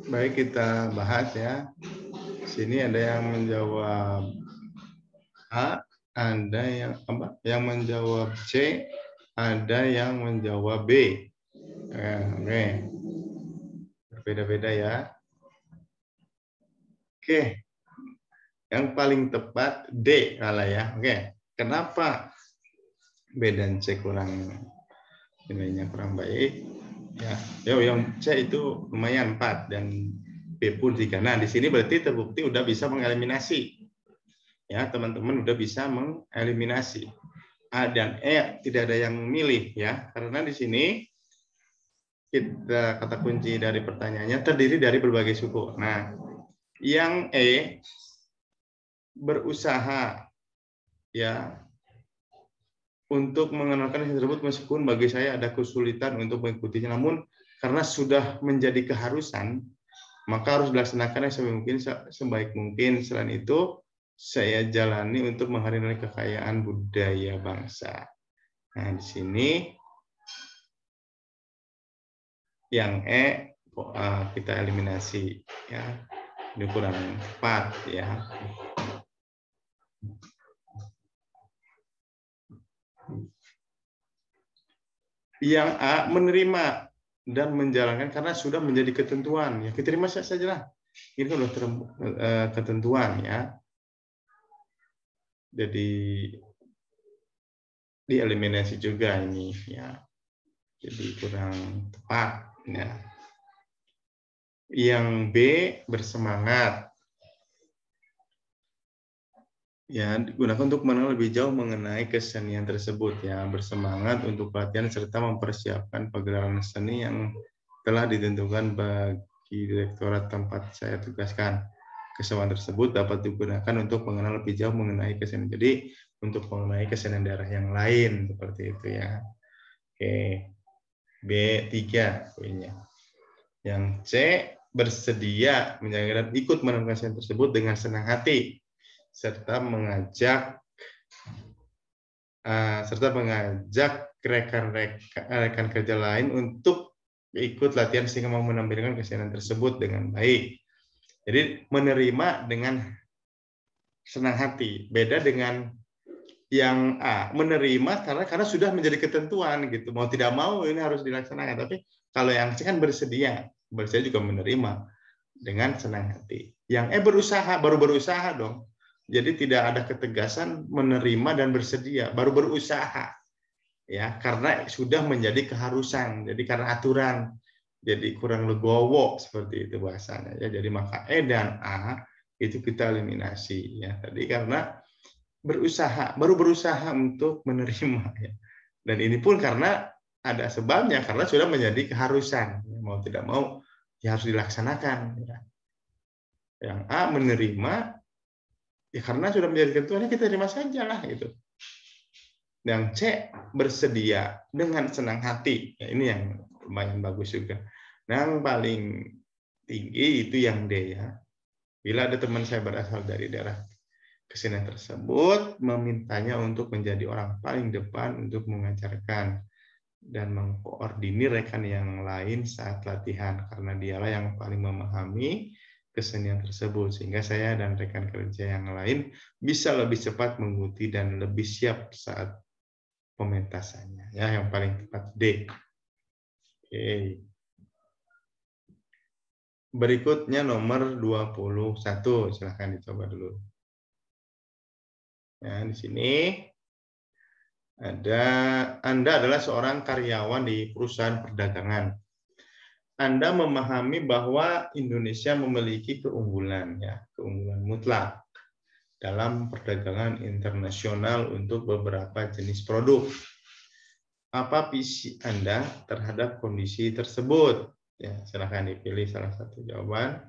Baik, kita bahas ya. Sini ada yang menjawab A, ada yang apa? Yang menjawab C, ada yang menjawab B. Oke. Berbeda-beda ya. Oke. Yang paling tepat D kalah ya. Oke. Kenapa B dan C nilainya kurang baik? Ya, yang C itu lumayan 4 dan B pun 3. Nah, di sini berarti terbukti udah bisa mengeliminasi. Ya, teman-teman udah bisa mengeliminasi. A dan E tidak ada yang milih ya, karena di sini kita kata kunci dari pertanyaannya terdiri dari berbagai suku. Nah, yang E berusaha ya untuk mengenalkan hal tersebut meskipun bagi saya ada kesulitan untuk mengikutinya, namun karena sudah menjadi keharusan, maka harus dilaksanakan sebaik mungkin. Selain itu, saya jalani untuk menghargai kekayaan budaya bangsa. Nah, di sini yang E kita eliminasi ya. Ini kurang 4 ya. Yang A menerima dan menjalankan karena sudah menjadi ketentuan ya. Kita terima saja lah. Ini kan sudah ketentuan ya. Jadi dieliminasi juga ini ya. Jadi kurang tepat ya. Yang B bersemangat. Ya, digunakan untuk mengenal lebih jauh mengenai kesenian tersebut ya, bersemangat untuk pelatihan serta mempersiapkan pagelaran seni yang telah ditentukan bagi direktorat tempat saya tugaskan. Keseruan tersebut dapat digunakan untuk mengenal lebih jauh mengenai kesenian. Jadi untuk mengenai kesenian daerah yang lain seperti itu ya. Oke. B3 poinnya. Yang C, bersedia menjalankan ikut menemukan kesenian tersebut dengan senang hati serta mengajak rekan kerja lain untuk ikut latihan sehingga mau menampilkan kesenian tersebut dengan baik. Jadi menerima dengan senang hati. Beda dengan yang A, menerima karena sudah menjadi ketentuan gitu. Mau tidak mau ini harus dilaksanakan. Tapi kalau yang C kan bersedia juga menerima dengan senang hati. Yang E berusaha, baru berusaha dong. Jadi tidak ada ketegasan menerima dan bersedia, baru berusaha. Ya, karena sudah menjadi keharusan. Jadi karena aturan. Jadi kurang legowo seperti itu bahasanya ya. Jadi maka E dan A itu kita eliminasi ya. Tadi karena berusaha, baru berusaha untuk menerima ya. Dan ini pun karena ada sebabnya, karena sudah menjadi keharusan. Mau tidak mau ya harus dilaksanakan ya. Yang A menerima ya karena sudah menjadi ketentuannya, kita terima saja lah gitu. Yang C bersedia dengan senang hati. Ya, ini yang lumayan bagus juga. Nah, yang paling tinggi itu yang D ya. Bila ada teman saya berasal dari daerah kesenian tersebut, memintanya untuk menjadi orang paling depan untuk mengajarkan dan mengkoordinir rekan yang lain saat latihan, karena dialah yang paling memahami kesenian tersebut, sehingga saya dan rekan kerja yang lain bisa lebih cepat mengikuti dan lebih siap saat pementasannya. Ya, yang paling tepat D. Oke. Berikutnya nomor 21, silahkan dicoba dulu. Ya, di sini ada Anda adalah seorang karyawan di perusahaan perdagangan. Anda memahami bahwa Indonesia memiliki keunggulan ya, keunggulan mutlak dalam perdagangan internasional untuk beberapa jenis produk. Apa visi Anda terhadap kondisi tersebut? Ya, silakan dipilih salah satu jawaban.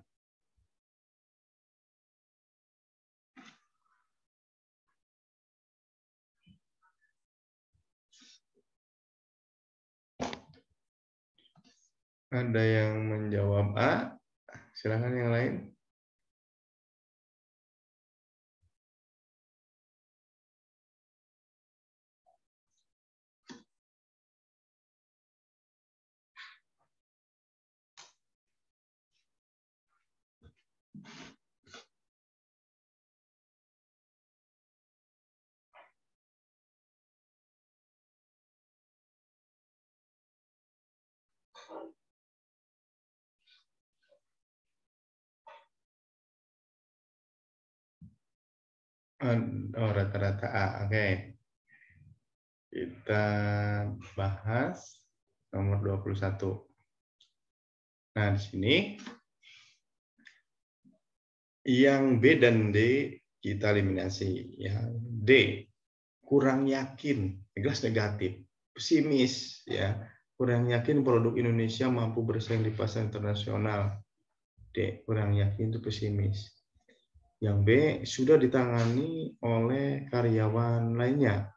Ada yang menjawab A, silakan yang lain. Oh, rata-rata A. Oke. Kita bahas nomor 21. Nah, di sini yang B dan D kita eliminasi ya. D, kurang yakin, jelas negatif, pesimis ya. Kurang yakin produk Indonesia mampu bersaing di pasar internasional. D, kurang yakin itu pesimis. Yang B, sudah ditangani oleh karyawan lainnya.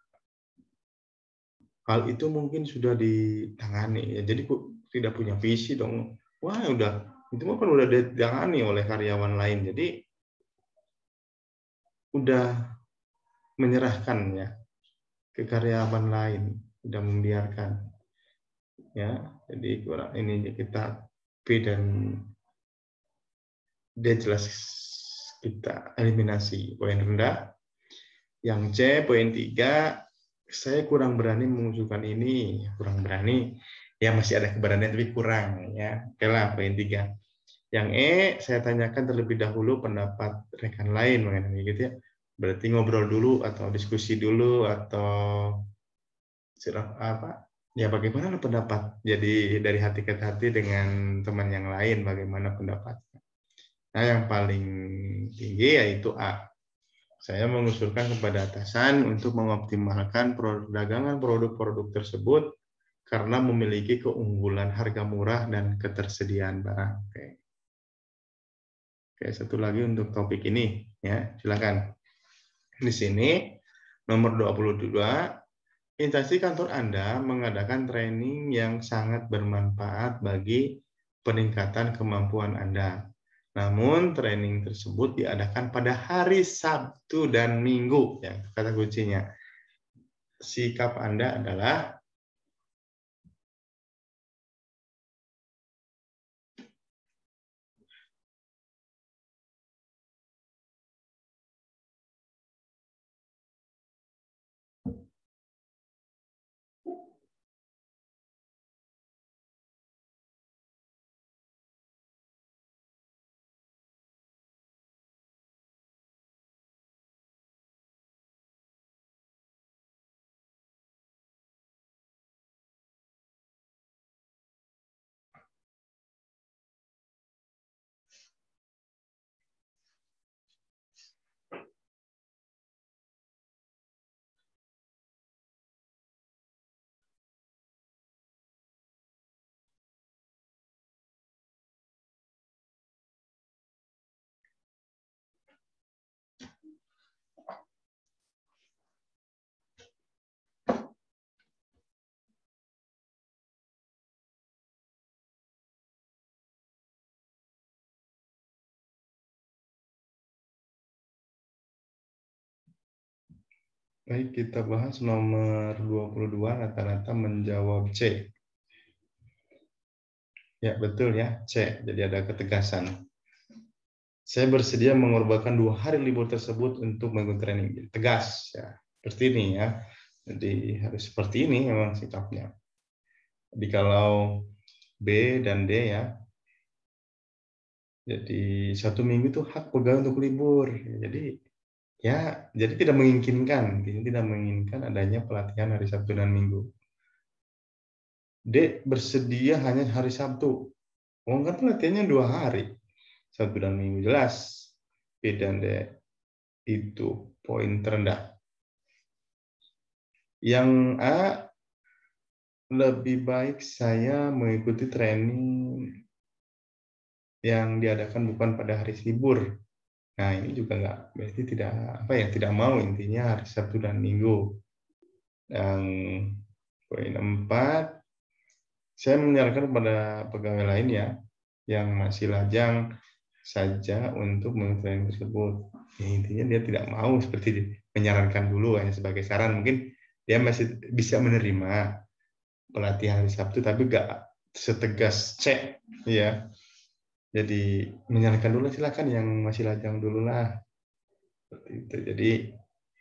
Hal itu mungkin sudah ditangani. Ya, jadi tidak punya visi dong. Wah, udah itu kan udah ditangani oleh karyawan lain. Jadi udah menyerahkan ya ke karyawan lain, udah membiarkan. Ya, jadi kurang ini kita B dan D jelas kita eliminasi poin rendah. Yang C poin 3, saya kurang berani mengusulkan ini, kurang berani. Ya masih ada keberanian tapi kurang ya. Oke lah poin 3. Yang E saya tanyakan terlebih dahulu pendapat rekan lain mengenai gitu ya. Berarti ngobrol dulu atau diskusi dulu atau apa? Ya bagaimana pendapat? Jadi dari hati ke hati dengan teman yang lain bagaimana pendapatnya. Nah, yang paling tinggi yaitu A. Saya mengusulkan kepada atasan untuk mengoptimalkan perdagangan produk-produk tersebut karena memiliki keunggulan harga murah dan ketersediaan barang. Oke, satu lagi untuk topik ini ya, silakan. Di sini nomor 22, instansi kantor Anda mengadakan training yang sangat bermanfaat bagi peningkatan kemampuan Anda. Namun training tersebut diadakan pada hari Sabtu dan Minggu, ya, kata kuncinya. Sikap Anda adalah baik, kita bahas nomor 22, rata-rata menjawab C. Ya, betul ya, C. Jadi ada ketegasan. Saya bersedia mengorbankan 2 hari libur tersebut untuk mengikuti training. Jadi, tegas ya. Seperti ini ya. Jadi harus seperti ini memang sikapnya. Jadi kalau B dan D ya. Jadi 1 minggu itu hak pegawai untuk libur. Jadi ya, jadi tidak menginginkan adanya pelatihan hari Sabtu dan Minggu. D bersedia hanya hari Sabtu. Oh, kan pelatihannya 2 hari. Sabtu dan Minggu, jelas. B dan D itu poin terendah. Yang A, lebih baik saya mengikuti training yang diadakan bukan pada hari libur. Nah, ini juga nggak, berarti tidak mau, intinya hari Sabtu dan Minggu. Yang poin 4, saya menyarankan kepada pegawai lain ya, yang masih lajang saja untuk mengikuti training tersebut. Ya, intinya dia tidak mau, seperti menyarankan dulu hanya sebagai saran. Mungkin dia masih bisa menerima pelatihan hari Sabtu, tapi nggak setegas C, ya. Jadi menyarankan dulu, silakan yang masih lajang dulu lah. Seperti itu. Jadi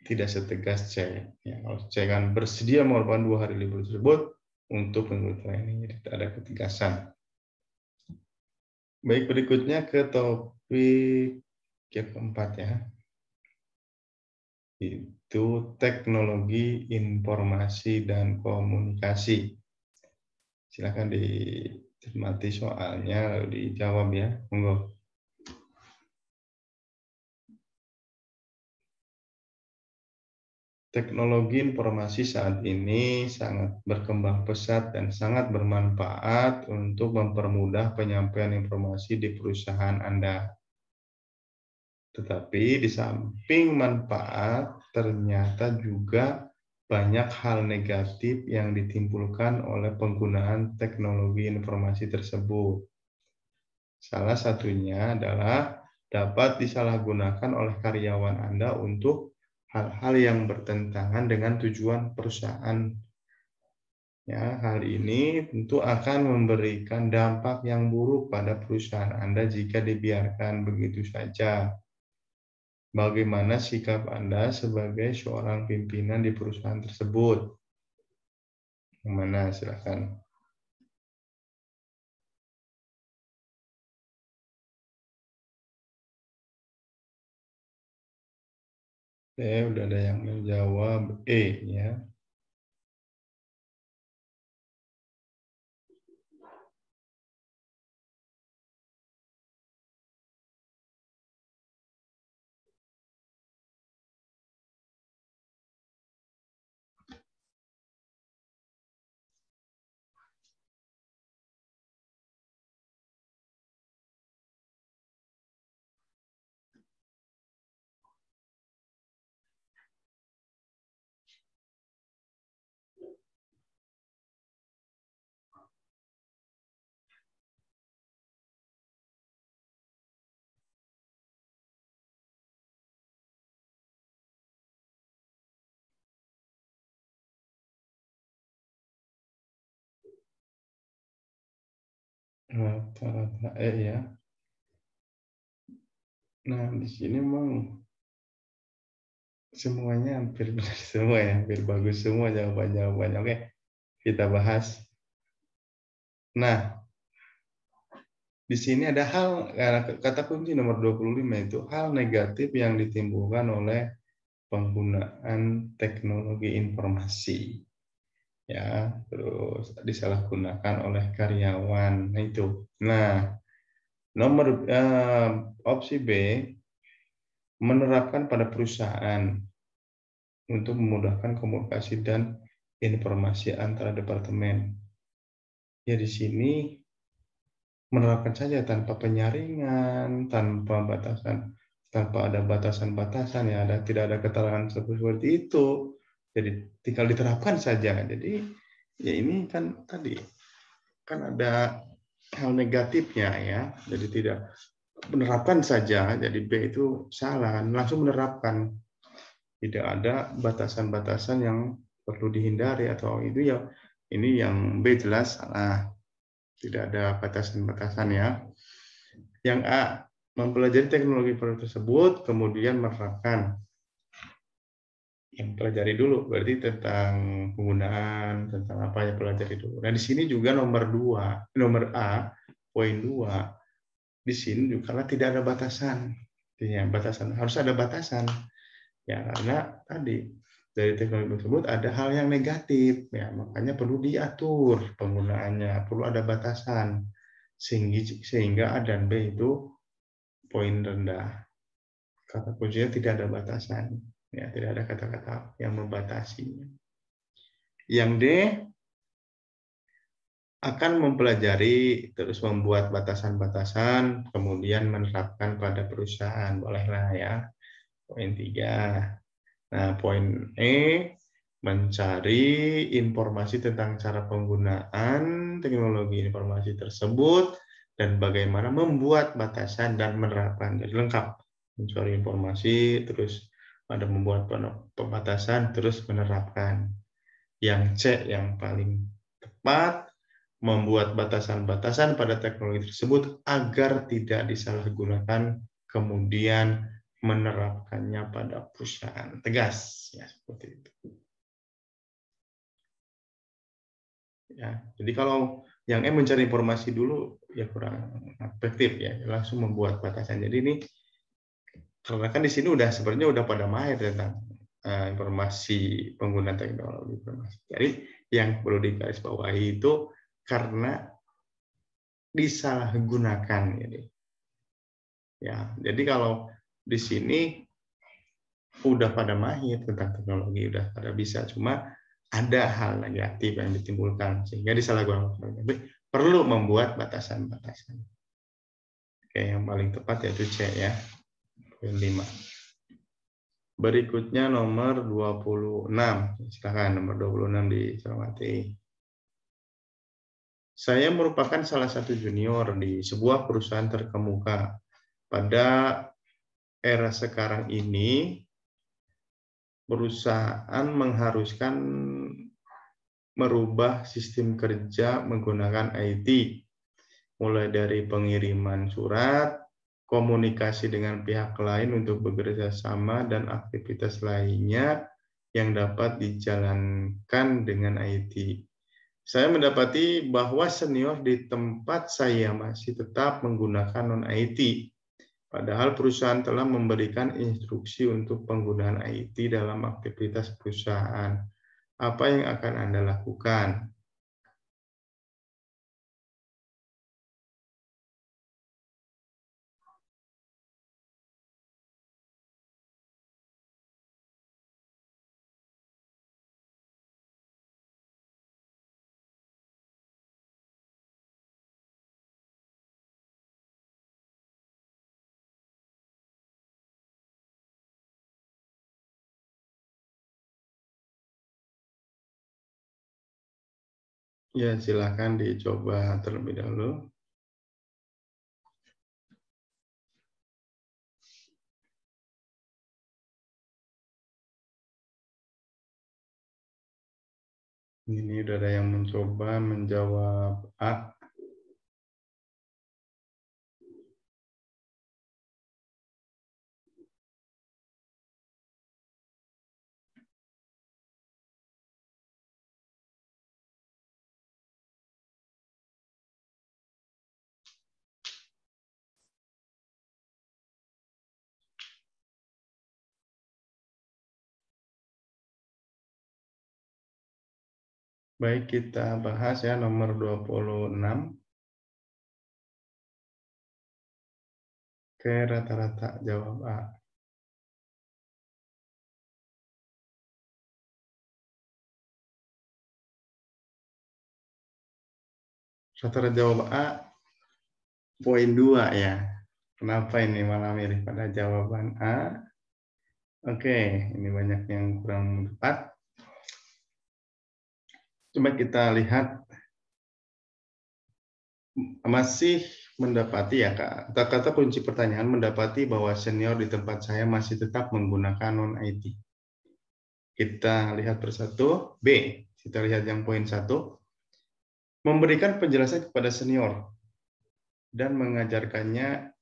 tidak setegas C. Ya, kalau C kan bersedia mengorbankan 2 hari libur tersebut untuk mengikuti training, jadi tidak ada ketegasan. Baik, berikutnya ke topik yang keempat ya. Itu teknologi informasi dan komunikasi. Silakan dicermati soalnya lalu dijawab ya. Monggo. Teknologi informasi saat ini sangat berkembang pesat dan sangat bermanfaat untuk mempermudah penyampaian informasi di perusahaan Anda. Tetapi di samping manfaat, ternyata juga banyak hal negatif yang ditimbulkan oleh penggunaan teknologi informasi tersebut. Salah satunya adalah dapat disalahgunakan oleh karyawan Anda untuk hal-hal yang bertentangan dengan tujuan perusahaan. Ya, hal ini tentu akan memberikan dampak yang buruk pada perusahaan Anda jika dibiarkan begitu saja. Bagaimana sikap Anda sebagai seorang pimpinan di perusahaan tersebut? Yang mana, silakan. Udah ada yang menjawab E ya. Rata-rata ya. Nah, di sini memang semuanya hampir benar semua ya, hampir bagus semua jawaban-jawabannya. Oke, kita bahas. Nah, di sini ada hal, kata kunci nomor 25 itu hal negatif yang ditimbulkan oleh penggunaan teknologi informasi. Ya, terus disalahgunakan oleh karyawan. Nah, itu. Nah, opsi B, menerapkan pada perusahaan untuk memudahkan komunikasi dan informasi antara departemen. Ya, di sini menerapkan saja tanpa penyaringan, tanpa batasan, tanpa ada batasan-batasan ya, tidak ada keterangan seperti itu. Jadi tinggal diterapkan saja. Jadi ya ini kan tadi kan ada hal negatifnya ya. Jadi tidak menerapkan saja. Jadi B itu salah, langsung menerapkan. Tidak ada batasan-batasan yang perlu dihindari atau itu ya. Ini yang B jelas salah. Tidak ada batasan-batasan ya. Yang A, mempelajari teknologi produk tersebut, kemudian menerapkan. Yang pelajari dulu, berarti tentang penggunaan, tentang apa yang pelajari dulu. Nah, di sini juga nomor A, poin 2, di sini juga karena tidak ada batasan. Ya, batasan harus ada batasan. Ya, karena tadi dari teknologi tersebut ada hal yang negatif, ya makanya perlu diatur penggunaannya, perlu ada batasan sehingga A dan B itu poin rendah. Kata kuncinya tidak ada batasan, ya tidak ada kata-kata yang membatasi. Yang D, akan mempelajari terus membuat batasan-batasan, kemudian menerapkan pada perusahaan, bolehlah ya. Poin 3. Nah, poin E, mencari informasi tentang cara penggunaan teknologi informasi tersebut dan bagaimana membuat batasan dan menerapkan. Jadi lengkap, mencari informasi, terus ada membuat pembatasan, terus menerapkan. Yang C yang paling tepat, membuat batasan-batasan pada teknologi tersebut agar tidak disalahgunakan, kemudian menerapkannya pada perusahaan. Tegas, ya seperti itu. Ya, jadi kalau yang mencari informasi dulu ya kurang efektif ya, langsung membuat batasan. Jadi ini karena kan di sini sebenarnya udah pada mahir tentang informasi penggunaan teknologi informasi. Jadi yang perlu digarisbawahi itu karena disalahgunakan ini. Ya, jadi kalau di sini udah pada mahir tentang teknologi, udah pada bisa, cuma ada hal negatif yang ditimbulkan sehingga disalahgunakan. Tapi perlu membuat batasan-batasan. Oke, yang paling tepat yaitu C ya. Poin 5. Berikutnya nomor 26. Silakan nomor 26 dicermati. Saya merupakan salah satu junior di sebuah perusahaan terkemuka. Pada era sekarang ini, perusahaan mengharuskan merubah sistem kerja menggunakan IT, mulai dari pengiriman surat, komunikasi dengan pihak lain untuk bekerja sama, dan aktivitas lainnya yang dapat dijalankan dengan IT. Saya mendapati bahwa senior di tempat saya masih tetap menggunakan non-IT, padahal perusahaan telah memberikan instruksi untuk penggunaan IT dalam aktivitas perusahaan. Apa yang akan Anda lakukan? Ya, silakan dicoba terlebih dahulu. Ini udah ada yang mencoba menjawab A. Baik, kita bahas ya nomor 26. Oke, rata-rata jawab A. Rata-rata jawab A, poin 2 ya. Kenapa ini malah mirip pada jawaban A? Oke, ini banyak yang kurang tepat. Coba kita lihat, masih mendapati ya Kak, kata-kata kunci pertanyaan mendapati bahwa senior di tempat saya masih tetap menggunakan non-IT. Kita lihat persatu. B, kita lihat yang poin 1. Memberikan penjelasan kepada senior dan mengajarkannya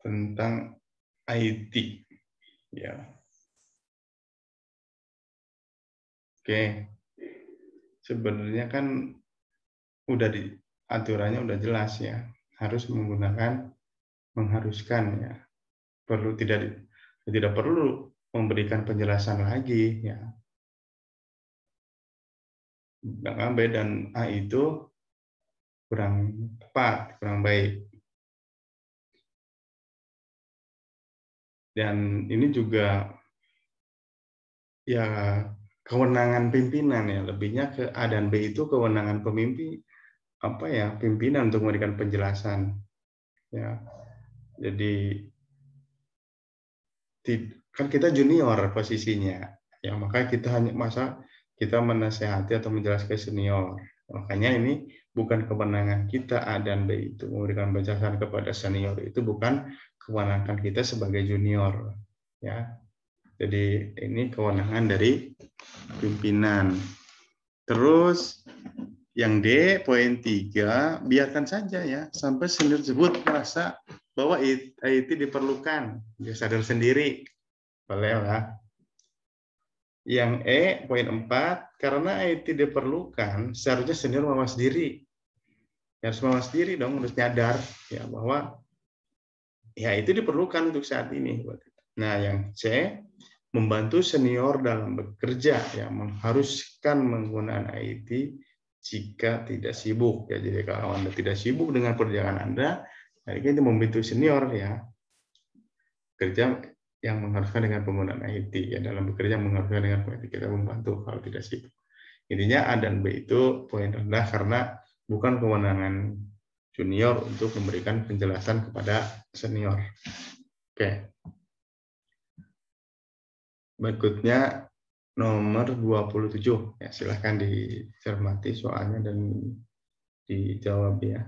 tentang IT. Ya. Oke. Sebenarnya kan udah di aturannya udah jelas ya. Harus mengharuskan ya. Tidak perlu memberikan penjelasan lagi ya. Sedangkan B dan A itu kurang tepat, kurang baik. Dan ini juga ya kewenangan pimpinan ya, lebihnya ke A dan B itu kewenangan pemimpin, pimpinan untuk memberikan penjelasan ya. Jadi kan kita junior posisinya ya, maka kita hanya kita menasehati atau menjelaskan senior. Makanya ini bukan kewenangan kita A dan B itu memberikan penjelasan kepada senior, itu bukan kewenangan kita sebagai junior ya. Jadi ini kewenangan dari pimpinan. Terus yang D, poin 3, biarkan saja ya sampai senior tersebut merasa bahwa IT diperlukan, dia sadar sendiri. Boleh lah. Yang E, poin 4, karena IT diperlukan, seharusnya senior mawas diri. Ya, harus mawas diri dong, harus nyadar ya bahwa ya itu diperlukan untuk saat ini. Nah, yang C, membantu senior dalam bekerja, ya mengharuskan menggunakan IT jika tidak sibuk. Ya, jadi kalau Anda tidak sibuk dengan pekerjaan Anda, itu membantu senior ya kerja yang mengharuskan dengan penggunaan IT ya, dalam bekerja mengharuskan dengan IT, kita membantu kalau tidak sibuk. Intinya A dan B itu poin rendah karena bukan kewenangan junior untuk memberikan penjelasan kepada senior. Oke. Berikutnya nomor 27. Ya, silahkan dicermati soalnya dan dijawab ya.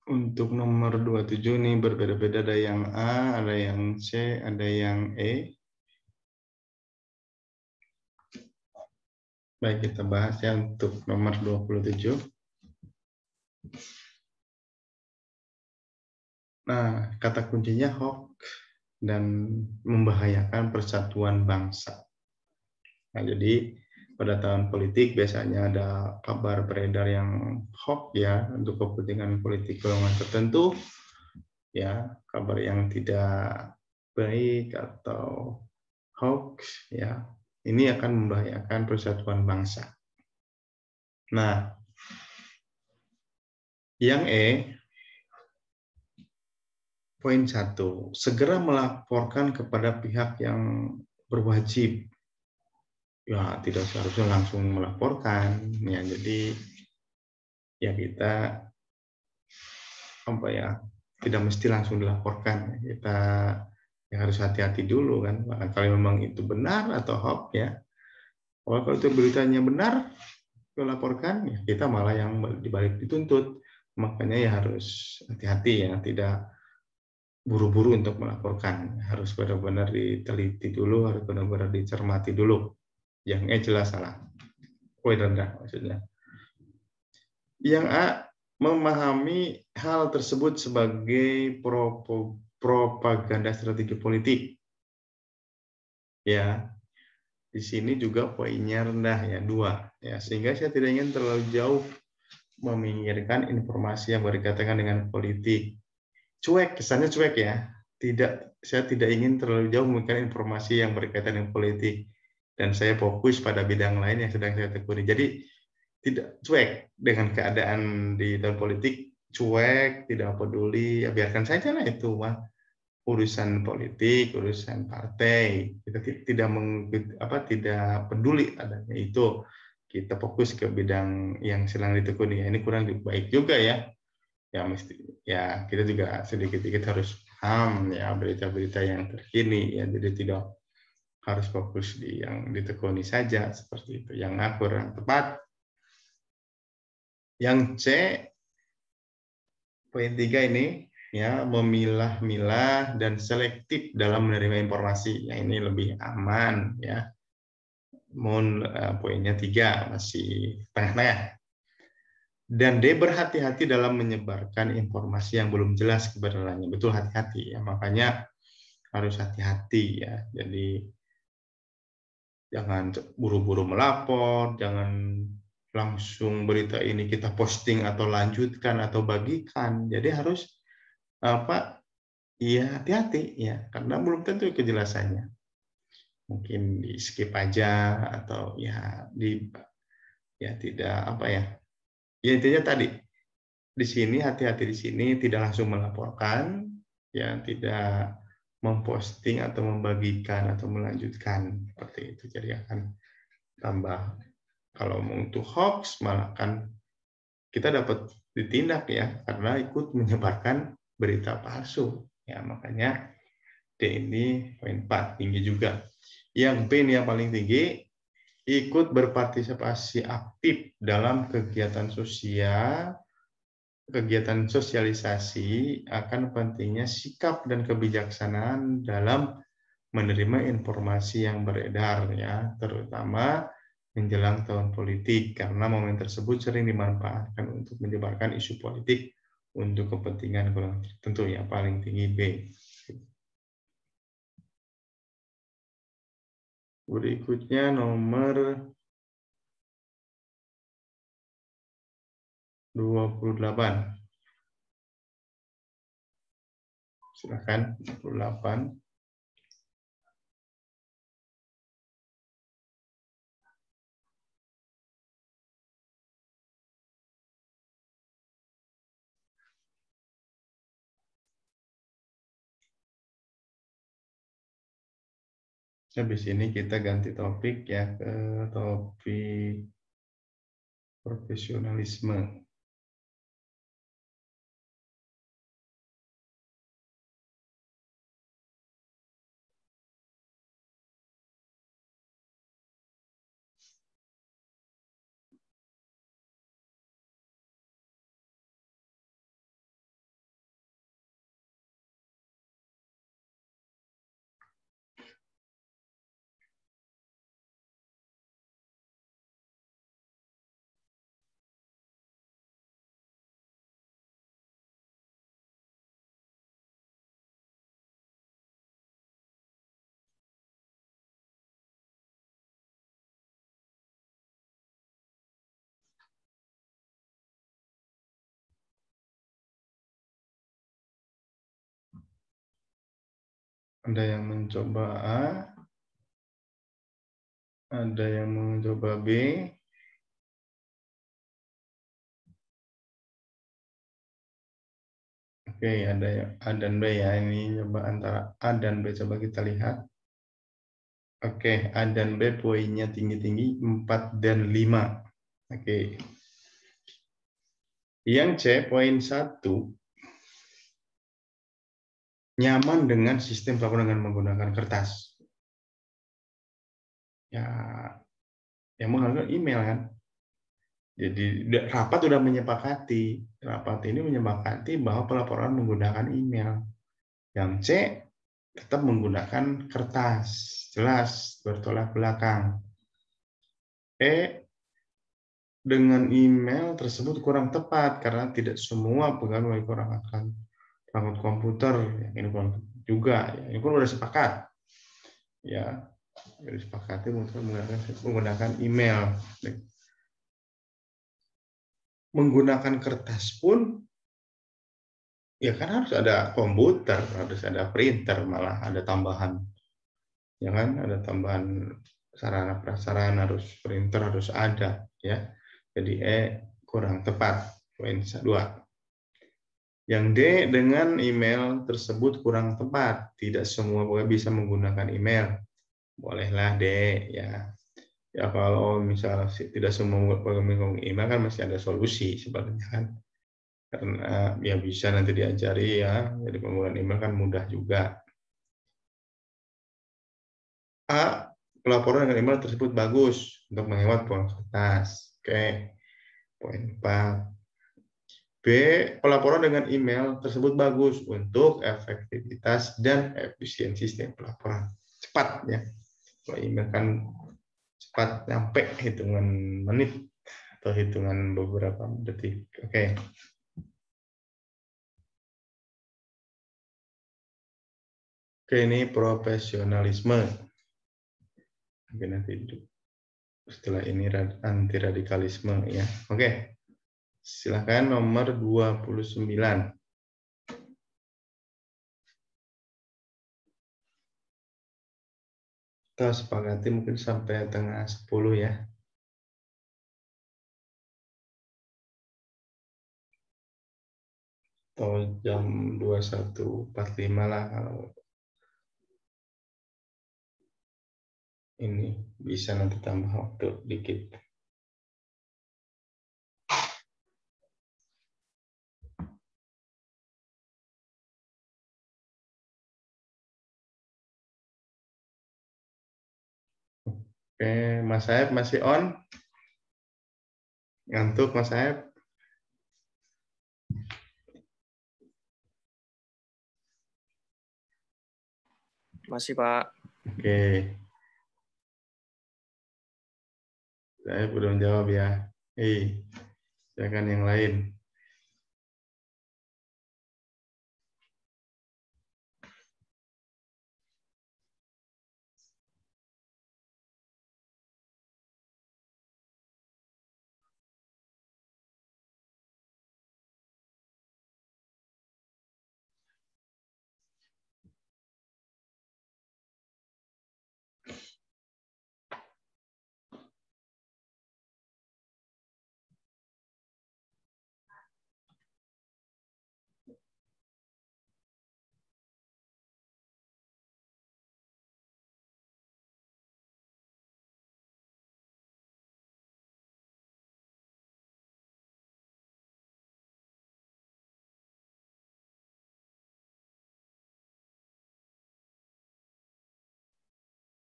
Untuk nomor 27 nih berbeda-beda, ada yang A, ada yang C, ada yang E. Baik, kita bahas ya untuk nomor 27. Nah, kata kuncinya hoax dan membahayakan persatuan bangsa. Nah, jadi pada tahun politik biasanya ada kabar beredar yang hoax ya untuk kepentingan politik golongan tertentu, ya kabar yang tidak baik atau hoax ya ini akan membahayakan persatuan bangsa. Nah, yang E poin 1, segera melaporkan kepada pihak yang berwajib. Ya, tidak seharusnya langsung melaporkan ya. Jadi ya kita apa ya, tidak mesti langsung dilaporkan. Kita ya harus hati-hati dulu kan. Kalau memang itu benar atau hoax ya. Kalau itu beritanya benar, dilaporkan, ya kita malah yang dibalik dituntut. Makanya ya harus hati-hati ya, tidak buru-buru untuk melaporkan. Harus benar-benar diteliti dulu, harus benar-benar dicermati dulu. Yang jelas salah. Poin rendah maksudnya. Yang A, memahami hal tersebut sebagai propaganda strategi politik. Ya, di sini juga poinnya rendah ya, 2. Ya, sehingga saya tidak ingin terlalu jauh meminggirkan informasi yang berkaitan dengan politik. Cuek, kesannya cuek ya. Saya tidak ingin terlalu jauh memberikan informasi yang berkaitan dengan politik. Dan saya fokus pada bidang lain yang sedang saya tekuni. Jadi tidak cuek dengan keadaan di tahun politik, cuek, tidak peduli, ya biarkan saja lah itu mah urusan politik, urusan partai. Kita tidak peduli adanya itu. Kita fokus ke bidang yang sedang ditekuni. Ini kurang baik juga ya. Ya mesti ya kita juga sedikit-sedikit harus paham ya berita-berita yang terkini ya. Jadi tidak harus fokus di yang ditekuni saja seperti itu. Yang kurang tepat. Yang C, poin 3 ini ya, memilah-milah dan selektif dalam menerima informasi. Ya ini lebih aman ya. Poinnya 3 masih tengah-tengah. Dan D, berhati-hati dalam menyebarkan informasi yang belum jelas kebenarannya. Betul, hati-hati ya. Makanya harus hati-hati ya. Jadi jangan buru-buru melapor, jangan langsung berita ini kita posting atau lanjutkan atau bagikan. Jadi harus iya hati-hati ya, karena belum tentu kejelasannya. Mungkin di skip aja atau ya tidak ya. Ya intinya tadi di sini hati-hati, di sini tidak langsung melaporkan, ya tidak memposting atau membagikan atau melanjutkan seperti itu. Jadi akan tambah, kalau untuk hoax malah kan kita dapat ditindak ya karena ikut menyebarkan berita palsu. Ya makanya D ini poin 4 tinggi juga. Yang B ini yang paling tinggi, ikut berpartisipasi aktif dalam kegiatan sosial, kegiatan sosialisasi akan pentingnya sikap dan kebijaksanaan dalam menerima informasi yang beredar ya, terutama menjelang tahun politik karena momen tersebut sering dimanfaatkan untuk menyebarkan isu politik untuk kepentingan golongan tertentu ya, paling tinggi B. Berikutnya nomor 28. Silakan 28. Habis ini kita ganti topik ya ke topik profesionalisme. Ada yang mencoba A, ada yang mencoba B. Oke, ada yang A dan B ya. Ini coba antara A dan B, coba kita lihat. Oke, A dan B poinnya tinggi-tinggi, 4 dan 5. Oke. Yang C, poin 1, nyaman dengan sistem pelaporan dengan menggunakan kertas. Ya, yang menggunakan email kan. Jadi rapat sudah rapat ini menyepakati bahwa pelaporan menggunakan email. Yang C tetap menggunakan kertas, jelas bertolak belakang. E, dengan email tersebut kurang tepat karena tidak semua pegawai kurang akan perangkat komputer. Ini kurang juga. Ini pun sudah sepakat. Ya, disepakati untuk menggunakan email. Menggunakan kertas pun ya kan harus ada komputer, harus ada printer, malah ada tambahan. Ya kan, ada tambahan sarana prasarana, harus printer harus ada ya. Jadi kurang tepat, poin 2. Yang D, dengan email tersebut kurang tepat. Tidak semua pegawai bisa menggunakan email. Bolehlah D ya. Ya kalau misalnya tidak semua pegawai menggunakan email kan masih ada solusi sebenarnya kan. Karena ya bisa nanti diajari ya. Jadi penggunaan email kan mudah juga. A, pelaporan dengan email tersebut bagus untuk menghemat uang kertas. Oke. Poin 4. B, pelaporan dengan email tersebut bagus untuk efektivitas dan efisiensi sistem pelaporan. Cepat ya. Kalau email kan cepat sampai hitungan menit atau hitungan beberapa detik. Oke. Oke, ini profesionalisme. Oke, nanti setelah ini anti radikalisme ya. Oke. Silakan nomor 29. Kita sepakati mungkin sampai tengah 10 ya. Atau jam 21.45 lah kalau ini bisa nanti tambah waktu dikit. Oke, Mas Saeb masih on? Ngantuk Mas Saeb? Masih, Pak. Oke. Saya belum jawab ya. Silakan yang lain.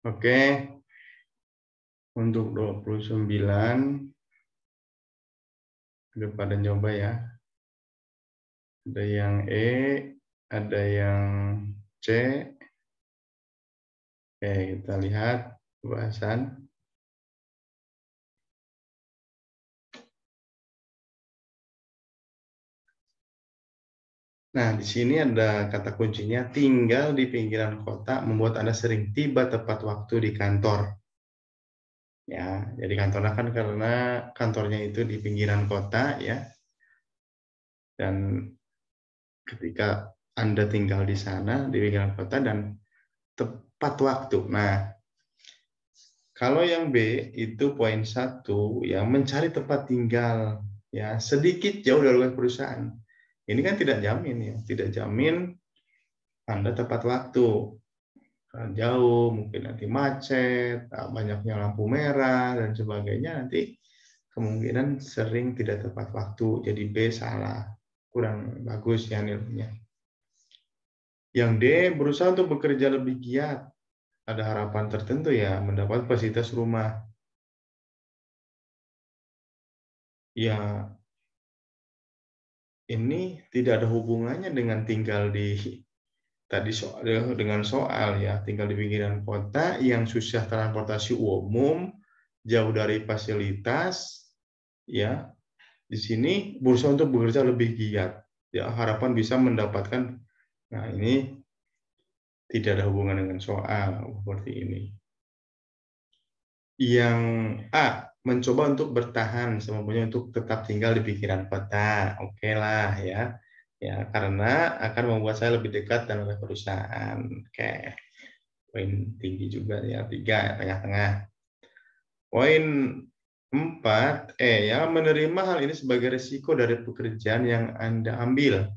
Oke. Untuk 29 udah pada nyoba ya. Ada yang E, ada yang C. Oke, kita lihat pembahasan. Nah, di sini ada kata kuncinya, tinggal di pinggiran kota membuat Anda sering tiba tepat waktu di kantor. Ya, jadi kantornya kan karena kantornya itu di pinggiran kota ya. Dan ketika Anda tinggal di sana di pinggiran kota dan tepat waktu. Nah, kalau yang B itu poin 1 ya, mencari tempat tinggal ya sedikit jauh dari lokasi perusahaan. Ini kan tidak jamin ya, tidak jamin Anda tepat waktu. Jauh, mungkin nanti macet, banyaknya lampu merah dan sebagainya, nanti kemungkinan sering tidak tepat waktu. Jadi B salah, kurang bagus ya nilainya. Yang D berusaha untuk bekerja lebih giat. Ada harapan tertentu ya mendapat fasilitas rumah. Ya, ini tidak ada hubungannya dengan tinggal di tadi dengan soal ya, tinggal di pinggiran kota yang susah transportasi umum, jauh dari fasilitas, ya. Di sini berusaha untuk bekerja lebih giat. Ya, harapan bisa mendapatkan. Nah, ini tidak ada hubungan dengan soal seperti ini. Yang A, mencoba untuk bertahan semampunya untuk tetap tinggal di pinggiran kota. Oke lah ya. Ya, karena akan membuat saya lebih dekat dengan perusahaan. Oke. Poin tinggi juga ya, 3 tengah-tengah. Poin 4, ya, menerima hal ini sebagai risiko dari pekerjaan yang Anda ambil.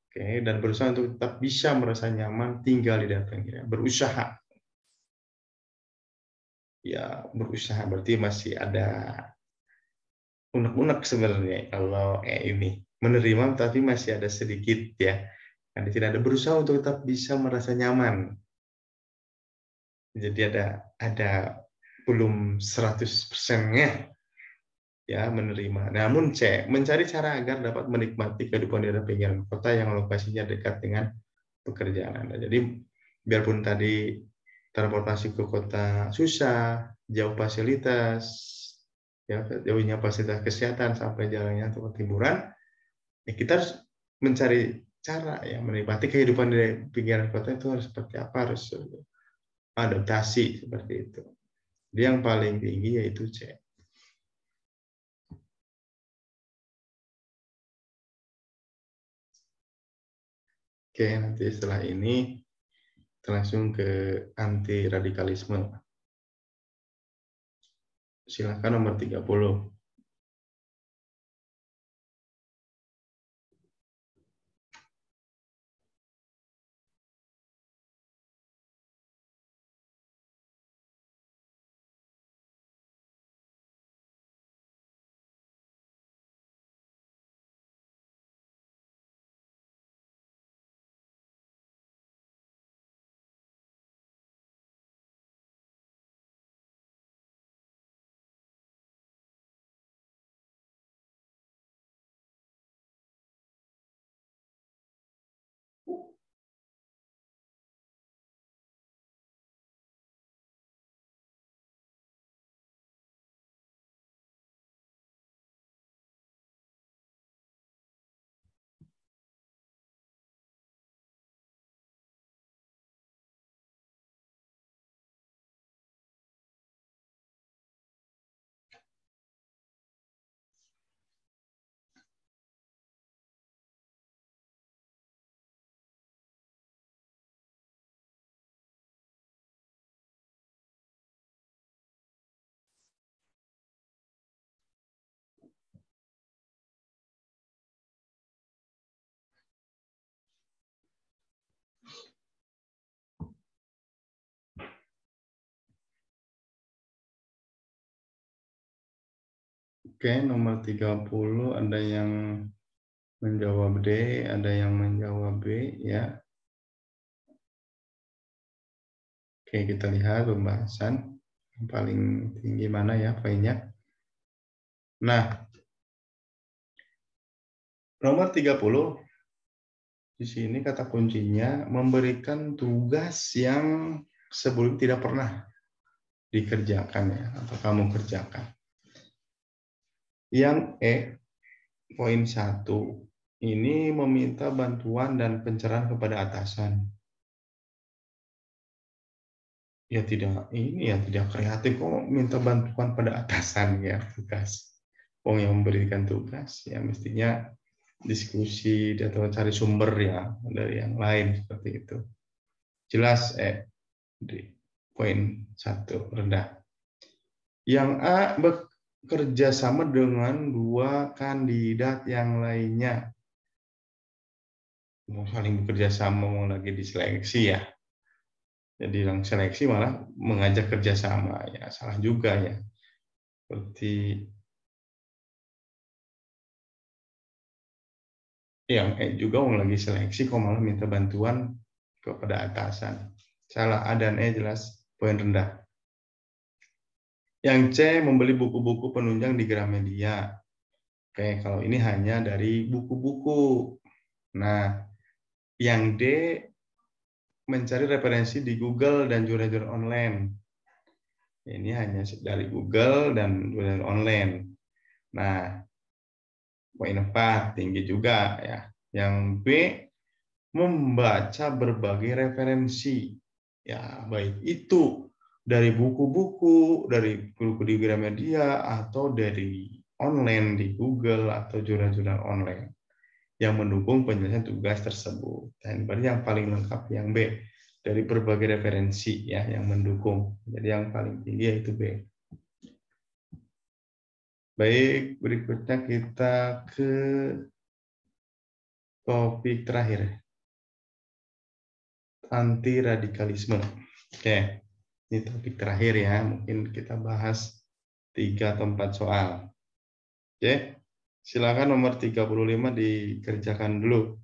Oke, dan berusaha untuk tetap bisa merasa nyaman tinggal di daerah pinggiran. Berusaha. Ya, berusaha berarti masih ada unek-unek sebenarnya kalau ini. Menerima tapi masih ada sedikit ya. Karena tidak ada berusaha untuk tetap bisa merasa nyaman. Jadi ada belum 100%-nya ya menerima. Namun C, mencari cara agar dapat menikmati kehidupan di daerah pinggiran kota yang lokasinya dekat dengan pekerjaan Anda. Jadi biarpun tadi transportasi ke kota susah, jauh fasilitas, ya jauhnya fasilitas kesehatan sampai jalannya tempat hiburan, ya kita harus mencari cara ya menikmati kehidupan di pinggiran kota itu harus seperti apa, harus adaptasi seperti itu. Jadi yang paling tinggi yaitu C. Oke, nanti setelah ini kita langsung ke anti radikalisme. Silakan nomor 30. Oke, nomor 30 ada yang menjawab D, ada yang menjawab B ya. Oke, kita lihat pembahasan yang paling tinggi mana ya poinnya. Nah, nomor 30 di sini kata kuncinya memberikan tugas yang sebelum tidak pernah dikerjakan ya atau kamu kerjakan. Yang E, poin 1, ini meminta bantuan dan pencerahan kepada atasan. Ya tidak kreatif kok minta bantuan pada atasan ya tugas. Wong yang memberikan tugas ya mestinya diskusi atau cari sumber ya dari yang lain seperti itu. Jelas Di poin 1 rendah. Yang A bekerja sama dengan 2 kandidat yang lainnya. Mau saling bekerja sama, mau lagi diseleksi ya. Jadi yang seleksi malah mengajak kerjasama, ya salah juga ya. Seperti yang juga mau lagi seleksi kok malah minta bantuan kepada atasan. Salah, A dan E jelas poin rendah. Yang C membeli buku-buku penunjang di Gramedia. Oke, kalau ini hanya dari buku-buku. Nah, yang D mencari referensi di Google dan jurnal-jurnal online. Ini hanya dari Google dan jurnal online. Nah, poin 4 tinggi juga ya. Yang B membaca berbagai referensi. Ya, baik itu dari buku-buku, dari buku di Gramedia atau dari online di Google atau jurnal-jurnal online yang mendukung penyelesaian tugas tersebut. Dan berarti yang paling lengkap yang B, dari berbagai referensi ya yang mendukung. Jadi yang paling tinggi yaitu B. Baik, berikutnya kita ke topik terakhir. Anti radikalisme. Oke, ini topik terakhir ya. Mungkin kita bahas 3 atau 4 soal. Oke, silakan nomor 35 dikerjakan dulu.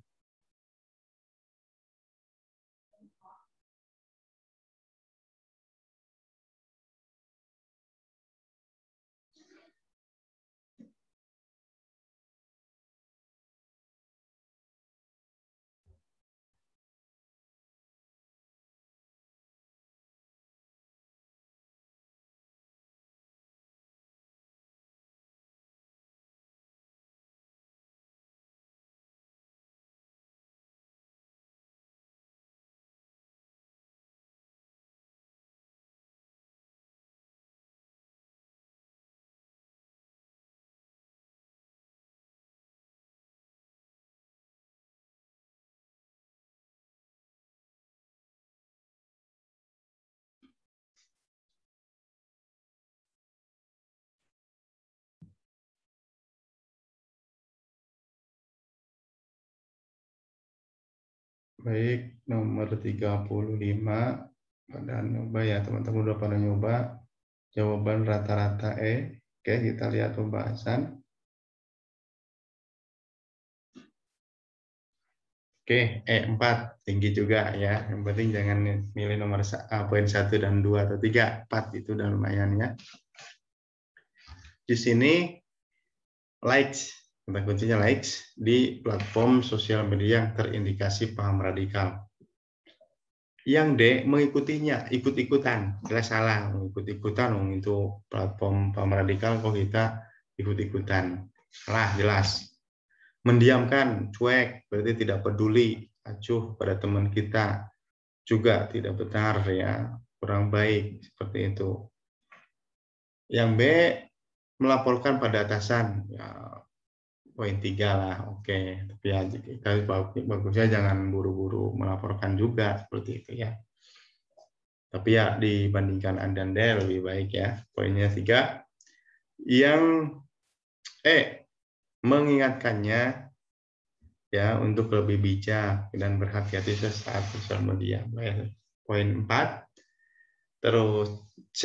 Baik, nomor 35 pada nyoba ya, teman-teman udah pada nyoba. Jawaban rata-rata E. Oke, kita lihat pembahasan. Oke, E4 tinggi juga ya. Yang penting jangan milih nomor poin 1 dan 2 atau 3. 4 itu udah lumayan ya. Di sini likes, kata kuncinya likes di platform sosial media yang terindikasi paham radikal. Yang D mengikutinya, ikut-ikutan, jelas salah, ikut-ikutan itu platform paham radikal kok kita ikut-ikutan, salah jelas. Mendiamkan, cuek, berarti tidak peduli, acuh pada teman kita, juga tidak benar ya, kurang baik seperti itu. Yang B melaporkan pada atasan, ya poin 3 lah, oke. Tapi ya bagusnya jangan buru-buru melaporkan juga seperti itu ya. Tapi ya dibandingkan A dan D lebih baik ya. Poinnya 3. Yang E mengingatkannya ya untuk lebih bijak dan berhati-hati saat sosial media. Poin 4. Terus C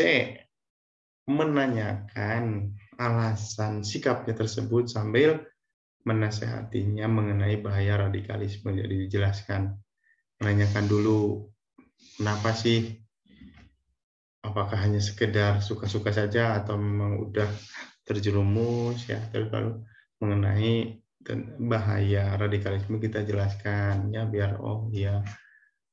menanyakan alasan sikapnya tersebut sambil menasehatinya mengenai bahaya radikalisme. Jadi dijelaskan, menanyakan dulu kenapa sih, apakah hanya sekedar suka-suka saja atau memang udah terjerumus ya. Terus lalu mengenai bahaya radikalisme kita jelaskan ya biar oh ya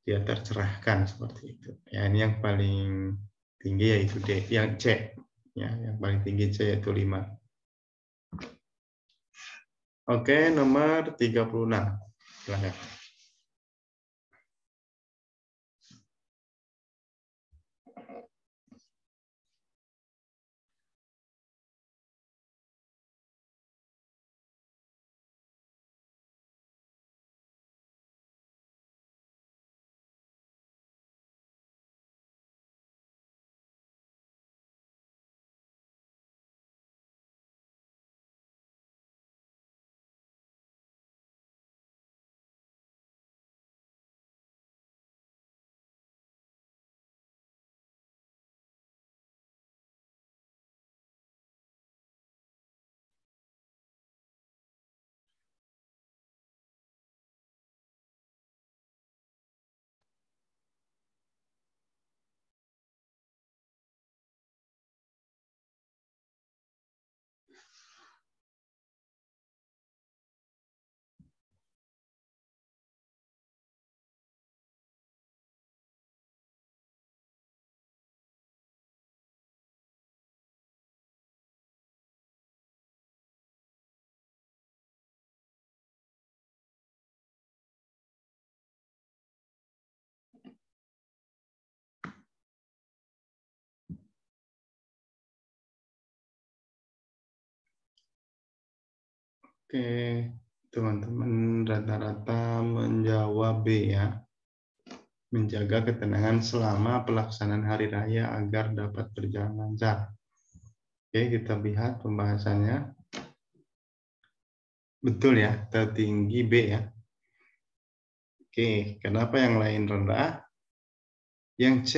dia tercerahkan seperti itu. Ya ini yang paling tinggi yaitu D, yang C ya, yang paling tinggi C yaitu 5. Oke, nomor 36. Silakan. Oke, teman-teman rata-rata menjawab B ya. Menjaga ketenangan selama pelaksanaan hari raya agar dapat berjalan lancar. Oke, kita lihat pembahasannya. Betul ya, tertinggi B ya. Oke, kenapa yang lain rendah? Yang C,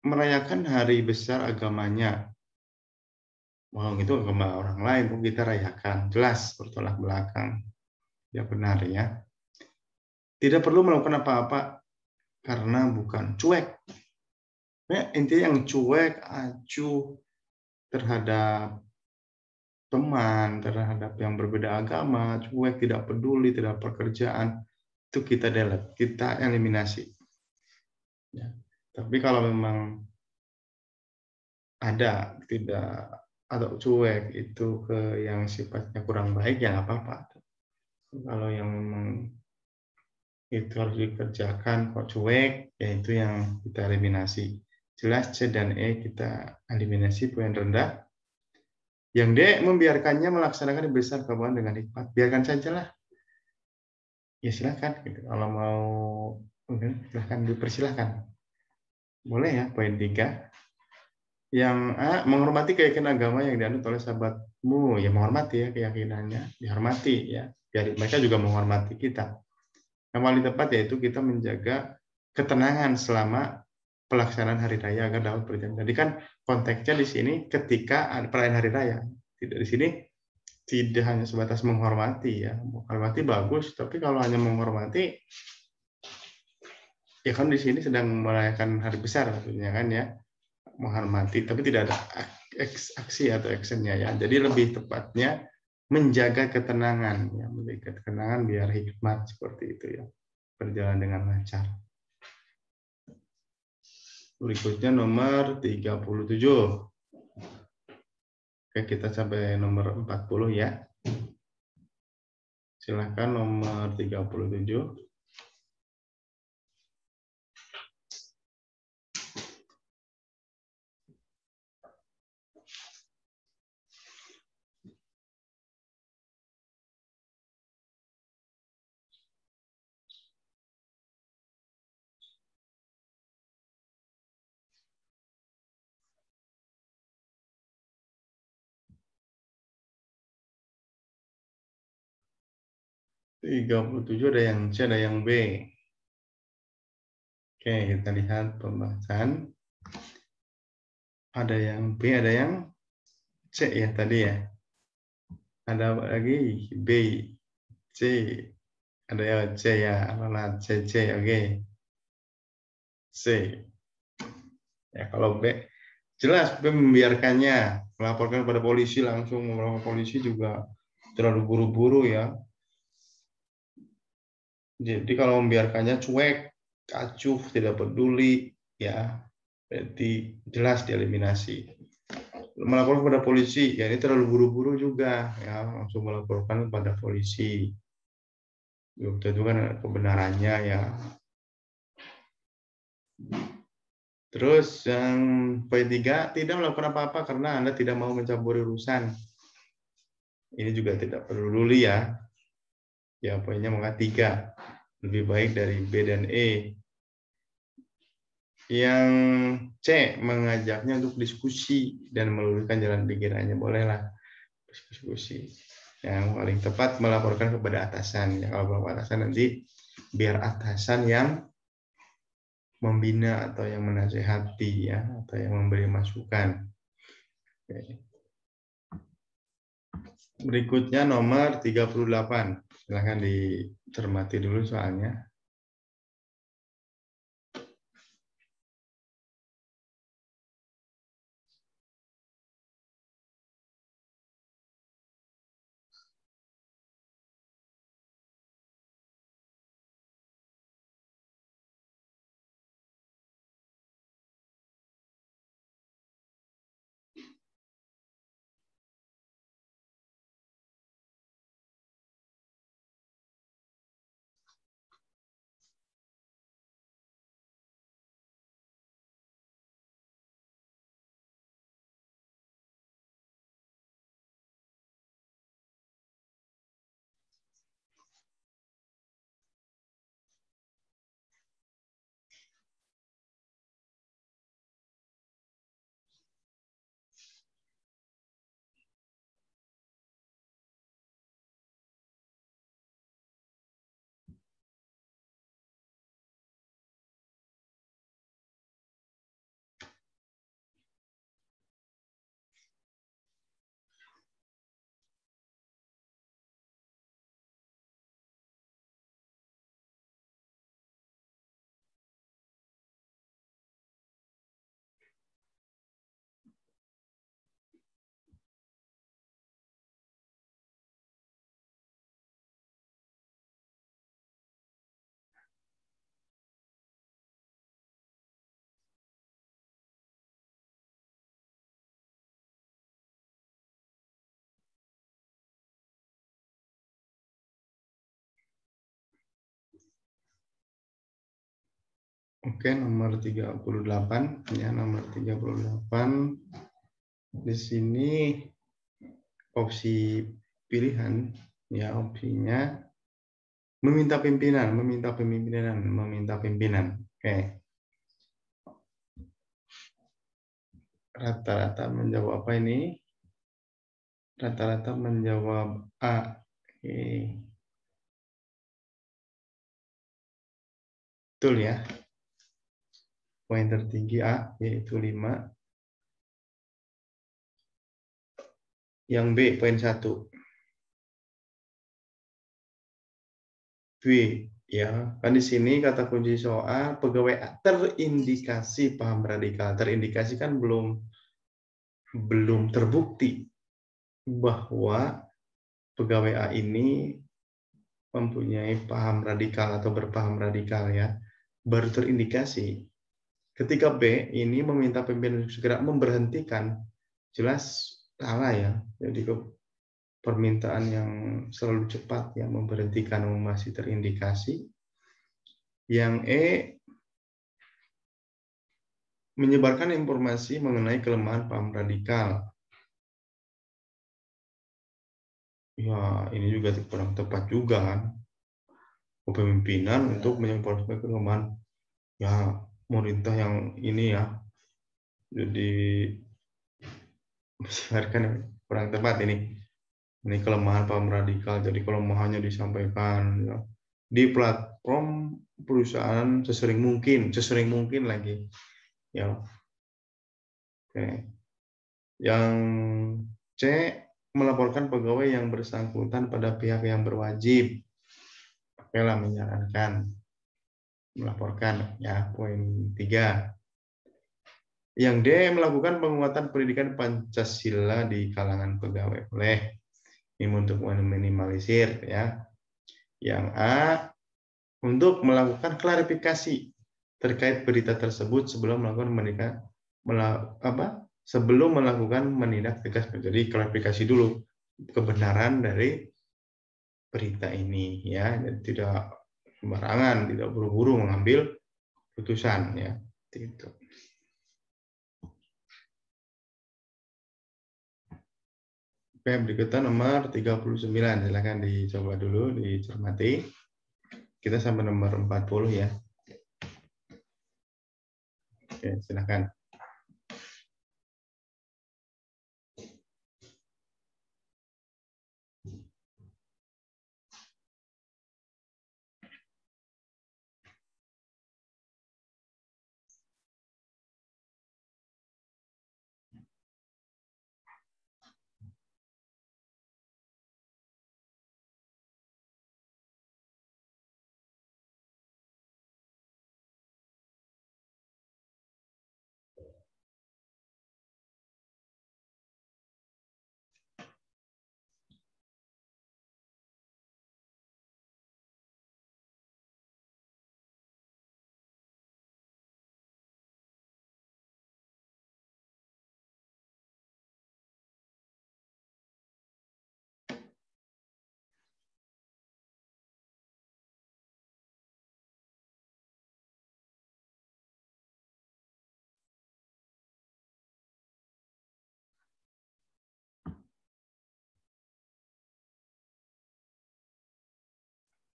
merayakan hari besar agamanya. Wow, itu agama orang lain, kita rayakan. Jelas bertolak belakang. Ya benar ya. Tidak perlu melakukan apa-apa karena bukan cuek. Ya, intinya yang cuek, acuh terhadap teman, terhadap yang berbeda agama, cuek, tidak peduli, tidak pekerjaan, itu kita delete, kita eliminasi. Ya. Tapi kalau memang ada tidak atau cuek itu ke yang sifatnya kurang baik ya nggak apa-apa. Kalau yang memang itu harus dikerjakan kok cuek, ya itu yang kita eliminasi. Jelas C dan E kita eliminasi poin rendah. Yang D membiarkannya melaksanakan besar kawan dengan hikmat. Biarkan sajalah. Ya silakan. Gitu. Kalau mau silahkan dipersilahkan. Boleh ya poin 3. Yang A, menghormati keyakinan agama yang dianut oleh sahabatmu. Ya menghormati ya keyakinannya, dihormati ya. Biar mereka juga menghormati kita. Yang paling tepat yaitu kita menjaga ketenangan selama pelaksanaan hari raya agar dapat berjalan. Jadi kan konteksnya di sini ketika ada perayaan hari raya. Tidak di sini tidak hanya sebatas menghormati ya. Menghormati bagus, tapi kalau hanya menghormati ya kan di sini sedang merayakan hari besar maksudnya kan ya. Menghormati tapi tidak ada aksi atau actionnya ya. Jadi lebih tepatnya menjaga ketenangan ya, menjaga ketenangan biar hikmat seperti itu ya. Berjalan dengan lancar. Berikutnya nomor 37. Oke, kita sampai nomor 40 ya. Silakan nomor 37. Tiga puluh tujuh ada yang C, ada yang B. Oke, kita lihat pembahasan. Ada yang B, ada yang C ya tadi ya. Ada lagi B, C, ada yang C ya, mana C, oke. C. Ya, kalau B, jelas B membiarkannya, melaporkan pada polisi langsung, melaporkan polisi juga terlalu buru-buru ya. Jadi kalau membiarkannya cuek, acuh, tidak peduli, ya berarti jelas dieliminasi. Melaporkan kepada polisi, ya ini terlalu buru-buru juga, ya langsung melaporkan kepada polisi. Itu kan kebenarannya ya. Terus yang poin 3, tidak melakukan apa-apa karena Anda tidak mau mencampuri urusan. Ini juga tidak peduli ya. Ya poinnya mengatakan 3. Lebih baik dari B dan E. Yang C, mengajaknya untuk diskusi dan meluruskan jalan pikirannya. Bolehlah diskusi. Yang paling tepat melaporkan kepada atasan. Ya, kalau melaporkan atasan nanti biar atasan yang membina atau yang menasehati ya, atau yang memberi masukan. Oke. Berikutnya nomor 38. Silahkan dicermati dulu soalnya. Oke, nomor 38 ya, nomor 38. Di sini opsi pilihan ya, opsinya meminta pimpinan, meminta pimpinan, meminta pimpinan. Oke. Rata-rata menjawab apa ini? Rata-rata menjawab A. Oke. Betul ya. Poin tertinggi A, yaitu 5. Yang B, poin 1. B, ya. Kan di sini kata kunci soal, pegawai A terindikasi paham radikal. Terindikasi kan belum terbukti bahwa pegawai A ini mempunyai paham radikal atau berpaham radikal ya. Baru terindikasi. Ketika B ini meminta pimpinan untuk segera memberhentikan, jelas salah ya. Jadi permintaan yang selalu cepat yang memberhentikan masih terindikasi. Yang E menyebarkan informasi mengenai kelemahan paham radikal. Ya, ini juga kurang tepat juga kan. Kepemimpinan untuk menyebarkan kelemahan ya pemerintah yang ini ya. Jadi menyebarkan kurang tepat ini. Ini kelemahan paham radikal, jadi kelemahannya disampaikan ya, di platform perusahaan sesering mungkin lagi ya. Oke. Yang C, melaporkan pegawai yang bersangkutan pada pihak yang berwajib. Oke lah, menyarankan melaporkan ya, poin 3. Yang D, melakukan penguatan pendidikan Pancasila di kalangan pegawai. Boleh. Ini untuk meminimalisir ya. Yang A, untuk melakukan klarifikasi terkait berita tersebut sebelum melakukan sebelum melakukan menindak tegas. Jadi klarifikasi dulu kebenaran dari berita ini ya, jadi tidak sembarangan, tidak buru-buru mengambil putusan ya. Itu. Oke, berikutnya nomor 39. Silakan dicoba dulu, dicermati. Kita sampai nomor 40 ya. Oke, silakan.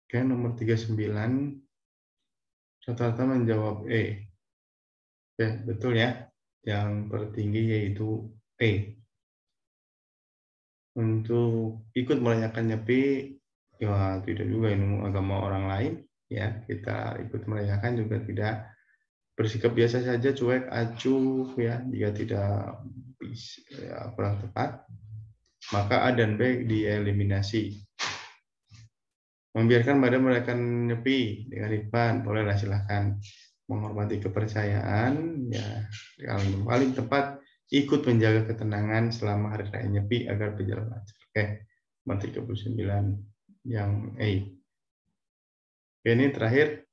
Oke, nomor 39 rata-rata menjawab E. Oke, betul ya. Yang tertinggi yaitu E. Untuk ikut merayakan Nyepi, ya tidak juga ini agama orang lain. Ya, kita ikut merayakan juga tidak, bersikap biasa saja, cuek, acuh ya, jika tidak bisa, ya, kurang tepat, maka A dan B dieliminasi. Membiarkan badan merayakan Nyepi dengan hikmat, bolehlah, silahkan. Menghormati kepercayaan, ya, yang paling tepat ikut menjaga ketenangan selama hari raya Nyepi agar berjalan lancar. Oke, nomor 39 yang A. Oke, ini terakhir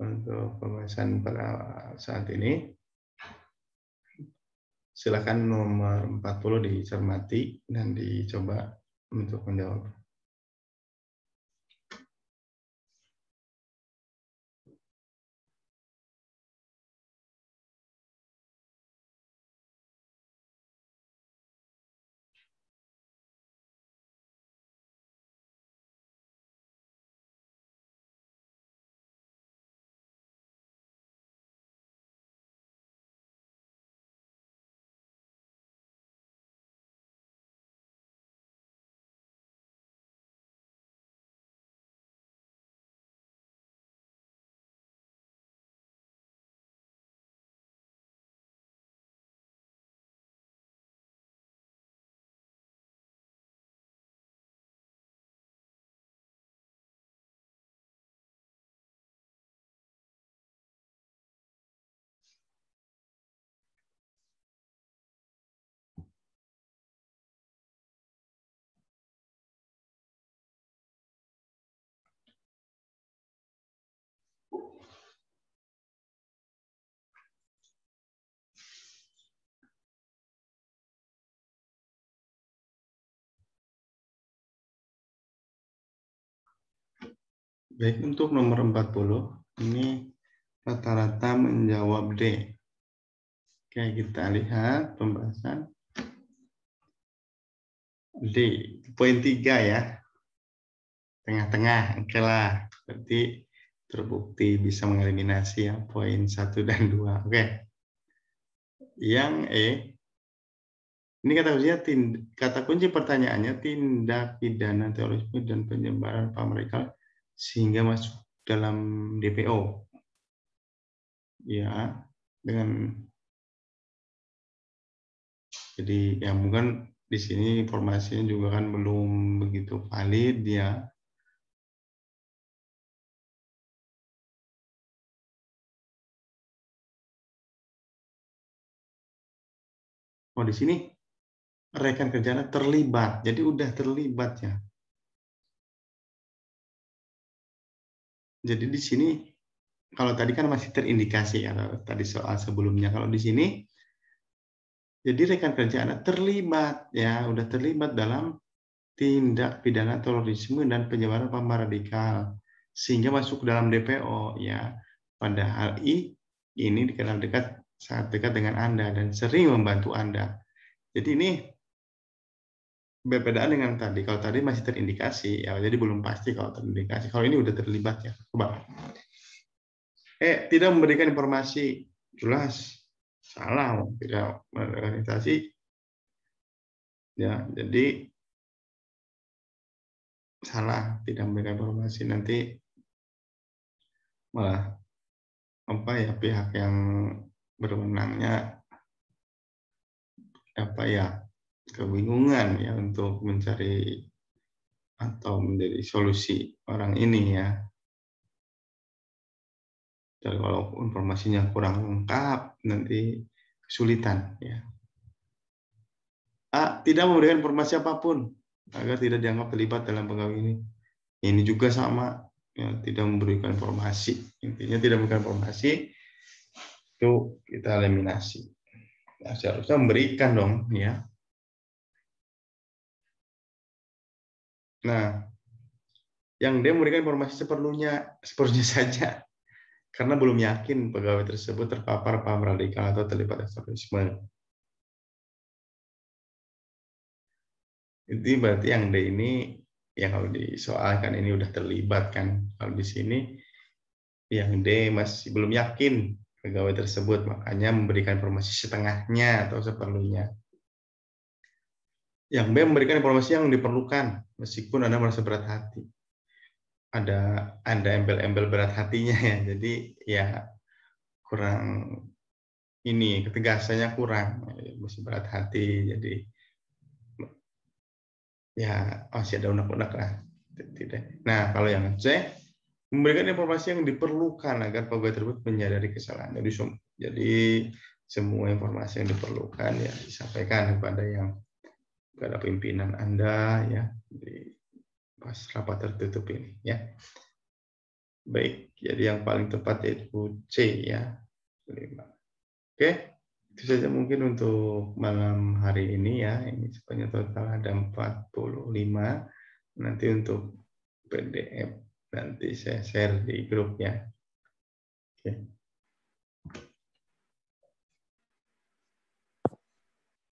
untuk pembahasan pada saat ini. Silakan nomor 40 dicermati dan dicoba untuk menjawab. Baik, untuk nomor 40, ini rata-rata menjawab D. Oke, kita lihat pembahasan. D, poin 3 ya. Tengah-tengah, oke lah. Berarti terbukti bisa mengeliminasi ya, poin 1 dan 2. Oke. Yang E, ini kata kunci pertanyaannya tindak pidana terorisme dan penyebaran paham radikal sehingga masuk dalam DPO. Ya, jadi ya mungkin di sini informasinya juga kan belum begitu valid ya. Oh, di sini rekan kerjanya terlibat, jadi udah terlibat ya. Jadi di sini kalau tadi kan masih terindikasi ya, tadi soal sebelumnya. Kalau di sini jadi rekan kerja Anda terlibat ya, udah terlibat dalam tindak pidana terorisme dan penyebaran paham radikal sehingga masuk dalam DPO ya. Padahal ini dikenal sangat dekat dengan Anda dan sering membantu Anda. Jadi ini berbeda dengan tadi. Kalau tadi masih terindikasi ya, jadi belum pasti kalau terindikasi. Kalau ini udah terlibat ya. Coba. Tidak memberikan informasi, jelas salah, tidak organisasi ya, jadi salah, tidak memberikan informasi, nanti malah apa ya, pihak yang berwenangnya apa ya, kebingungan ya untuk mencari atau menjadi solusi orang ini ya. Dan kalau informasinya kurang lengkap nanti kesulitan ya. A, tidak memberikan informasi apapun agar tidak dianggap terlibat dalam pegawai ini. Ini juga sama, ya, tidak memberikan informasi. Intinya tidak memberikan informasi, itu kita eliminasi. Nah, seharusnya memberikan dong, ya. Nah, yang dia memberikan informasi seperlunya saja, karena belum yakin pegawai tersebut terpapar paham radikal atau terlibat ekstremisme. Itu berarti yang D ini, ya kalau disoalkan ini udah terlibat kan. Kalau di sini, yang D masih belum yakin pegawai tersebut, makanya memberikan informasi setengahnya atau seperlunya. Yang B memberikan informasi yang diperlukan, meskipun Anda merasa berat hati. Ada embel-embel berat hatinya ya, jadi ya kurang ini, ketegasannya kurang, masih berat hati, jadi ya masih ada unek-unek lah. Tidak. Nah, kalau yang C, memberikan informasi yang diperlukan agar pegawai tersebut menyadari kesalahan. Jadi semua informasi yang diperlukan ya disampaikan kepada pimpinan Anda ya di pas rapat tertutup ini ya. Baik, jadi yang paling tepat yaitu C ya. 5. Oke, itu saja mungkin untuk malam hari ini ya. Ini sebanyak total ada 45. Nanti untuk PDF nanti saya share di grup ya. Oke.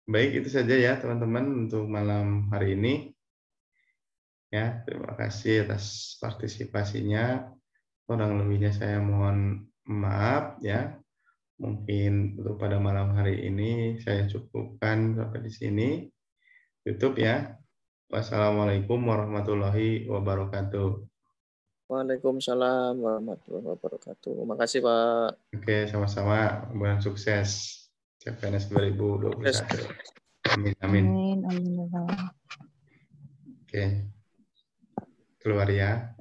Baik, itu saja ya teman-teman untuk malam hari ini. Ya, terima kasih atas partisipasinya. Kurang lebihnya saya mohon maaf ya. Mungkin untuk pada malam hari ini saya cukupkan sampai di sini. Tutup ya. Wassalamualaikum warahmatullahi wabarakatuh. Waalaikumsalam warahmatullahi wabarakatuh. Makasih, Pak. Oke, sama-sama. Mudah sukses. CPNS 2021. Amin, amin. Amin. Oke. Keluar ya.